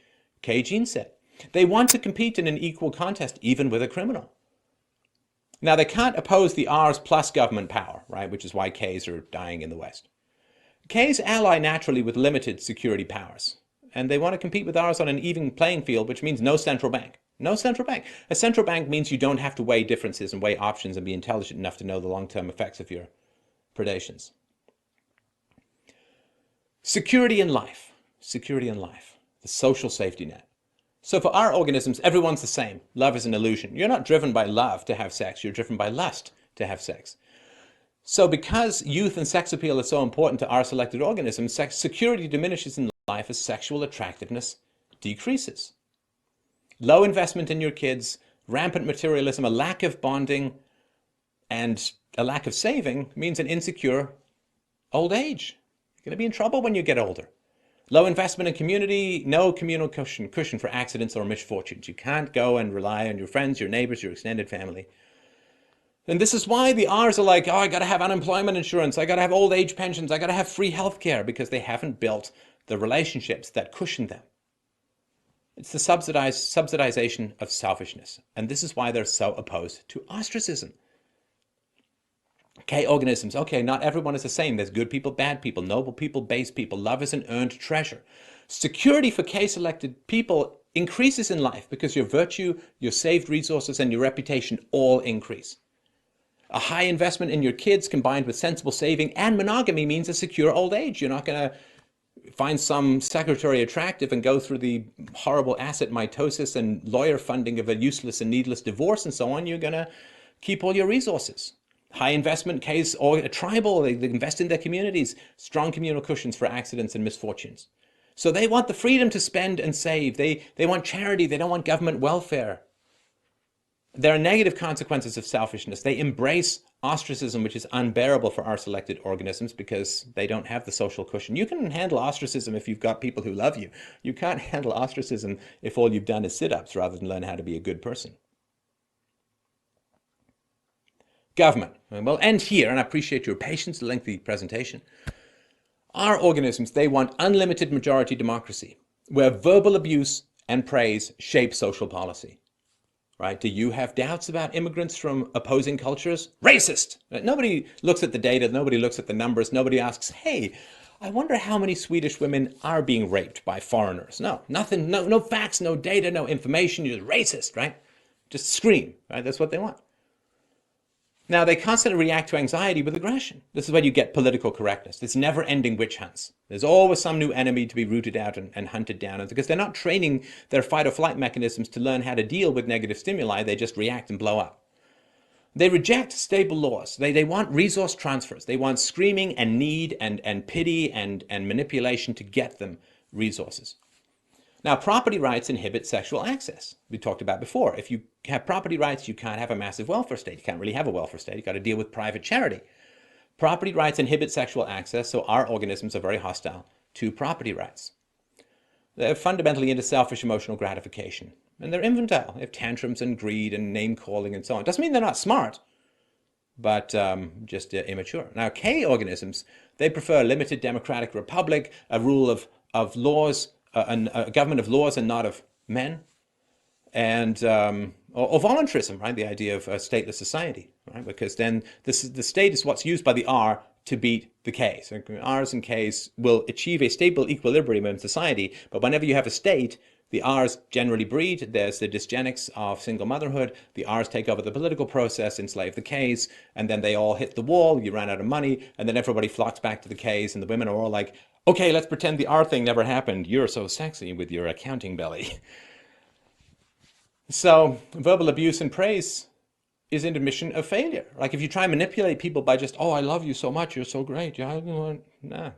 K gene set. They want to compete in an equal contest, even with a criminal. Now, they can't oppose the R's plus government power, right? Which is why Ks are dying in the West. Ks ally naturally with limited security powers. And they want to compete with R's on an even playing field, which means no central bank. No central bank. A central bank means you don't have to weigh differences and weigh options and be intelligent enough to know the long-term effects of your predations. Security in life. Security in life. The social safety net. So for our organisms, everyone's the same. Love is an illusion. You're not driven by love to have sex. You're driven by lust to have sex. So because youth and sex appeal is so important to our selected organisms, security diminishes in life as sexual attractiveness decreases. Low investment in your kids, rampant materialism, a lack of bonding, and a lack of saving means an insecure old age. You're going to be in trouble when you get older. Low investment in community, no communal cushion for accidents or misfortunes. You can't go and rely on your friends, your neighbors, your extended family. And this is why the R's are like, oh, I got to have unemployment insurance. I got to have old age pensions. I got to have free health care, because they haven't built the relationships that cushion them. It's the subsidization of selfishness. And this is why they're so opposed to ostracism. K organisms, okay, not everyone is the same. There's good people, bad people, noble people, base people. Love is an earned treasure. Security for K-selected people increases in life because your virtue, your saved resources, and your reputation all increase. A high investment in your kids combined with sensible saving and monogamy means a secure old age. You're not going to find some secretary attractive and go through the horrible asset mitosis and lawyer funding of a useless and needless divorce and so on. You're going to keep all your resources. High investment case or a tribal, they invest in their communities, strong communal cushions for accidents and misfortunes. So they want the freedom to spend and save. They want charity. They don't want government welfare. There are negative consequences of selfishness. They embrace ostracism, which is unbearable for our selected organisms because they don't have the social cushion. You can handle ostracism if you've got people who love you. You can't handle ostracism if all you've done is sit-ups rather than learn how to be a good person. Government. And we'll end here, and I appreciate your patience, the lengthy presentation. Our organisms, they want unlimited majority democracy, where verbal abuse and praise shape social policy. Right? Do you have doubts about immigrants from opposing cultures? Racist! Nobody looks at the data, nobody looks at the numbers, nobody asks, hey, I wonder how many Swedish women are being raped by foreigners. No, nothing, no facts, no data, no information, you're racist, right? Just scream, right? That's what they want. Now, they constantly react to anxiety with aggression. This is where you get political correctness. It's never-ending witch hunts. There's always some new enemy to be rooted out and hunted down. And because they're not training their fight-or-flight mechanisms to learn how to deal with negative stimuli, they just react and blow up. They reject stable laws. They want resource transfers. They want screaming and need and pity and manipulation to get them resources. Now, property rights inhibit sexual access. We talked about before. If you have property rights, you can't have a massive welfare state. You can't really have a welfare state. You've got to deal with private charity. Property rights inhibit sexual access, so our organisms are very hostile to property rights. They're fundamentally into selfish emotional gratification. And they're infantile. They have tantrums and greed and name calling and so on. Doesn't mean they're not smart, but just immature. Now, K organisms, they prefer a limited democratic republic, a rule of laws, and a government of laws and not of men, and or voluntarism, right? The idea of a stateless society, right? Because then the state is what's used by the R to beat the K. So R's and K's will achieve a stable equilibrium in society, but whenever you have a state, the R's generally breed. There's the dysgenics of single motherhood. The R's take over the political process, enslave the K's, and then they all hit the wall. You run out of money, and then everybody flocks back to the K's, and the women are all like, okay, let's pretend the R thing never happened. You're so sexy with your accounting belly. So verbal abuse and praise is an admission of failure. Like if you try and manipulate people by just, oh, I love you so much, you're so great. Yeah, nah.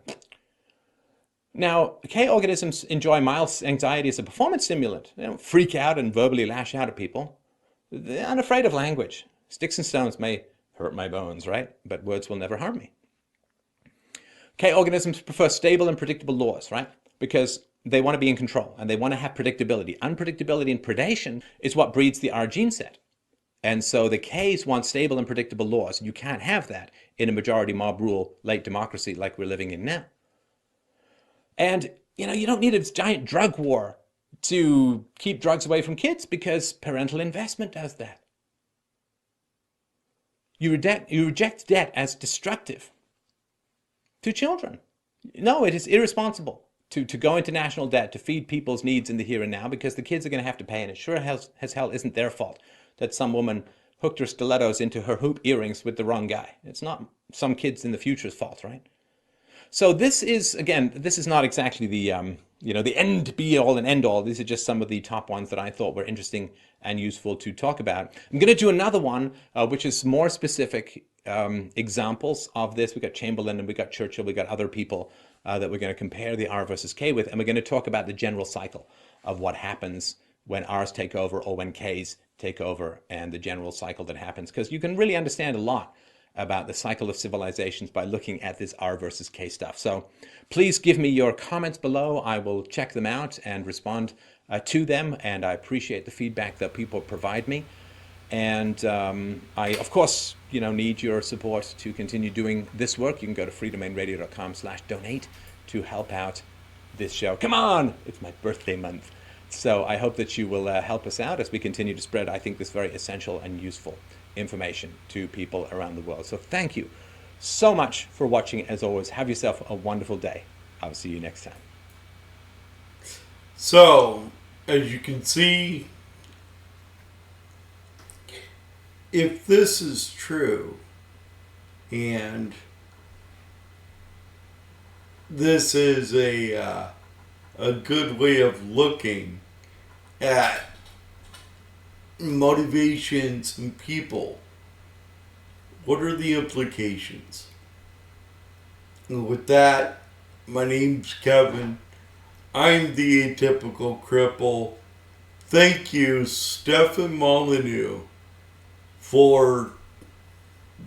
Now, K organisms enjoy mild anxiety as a performance stimulant. They don't freak out and verbally lash out at people. They're unafraid of language. Sticks and stones may hurt my bones, right? But words will never harm me. K organisms prefer stable and predictable laws, right? Because they want to be in control and they want to have predictability. Unpredictability and predation is what breeds the R gene set. And so the Ks want stable and predictable laws. You can't have that in a majority mob rule late democracy like we're living in now. And, you don't need a giant drug war to keep drugs away from kids because parental investment does that. You reject debt as destructive to children. No, it is irresponsible to go into national debt to feed people's needs in the here and now because the kids are going to have to pay, and it sure as hell isn't their fault that some woman hooked her stilettos into her hoop earrings with the wrong guy. It's not some kids in the future's fault, right? So this is not exactly the the end be all and end all. These are just some of the top ones that I thought were interesting and useful to talk about. I'm going to do another one which is more specific examples of this. We got Chamberlain and we got Churchill, we got other people that we're going to compare the R versus K with, and we're going to talk about the general cycle of what happens when R's take over or when K's take over, and the general cycle that happens, because you can really understand a lot about the cycle of civilizations by looking at this R versus K stuff. So please give me your comments below. I will check them out and respond to them, and I appreciate the feedback that people provide me. And I, of course, need your support to continue doing this work. You can go to freedomainradio.com/donate to help out this show. Come on! It's my birthday month. So I hope that you will help us out as we continue to spread, I think, this very essential and useful information to people around the world. So thank you so much for watching. As always, have yourself a wonderful day. I'll see you next time. So, as you can see, if this is true, and this is a good way of looking at motivations in people, what are the implications? And with that, my name's Kevin. I'm the Atypical Cripple. Thank you, Stephen Molyneux, for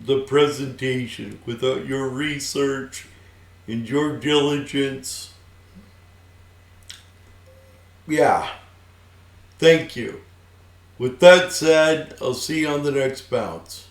the presentation. Without your research and your diligence, thank you. With that said, I'll see you on the next bounce.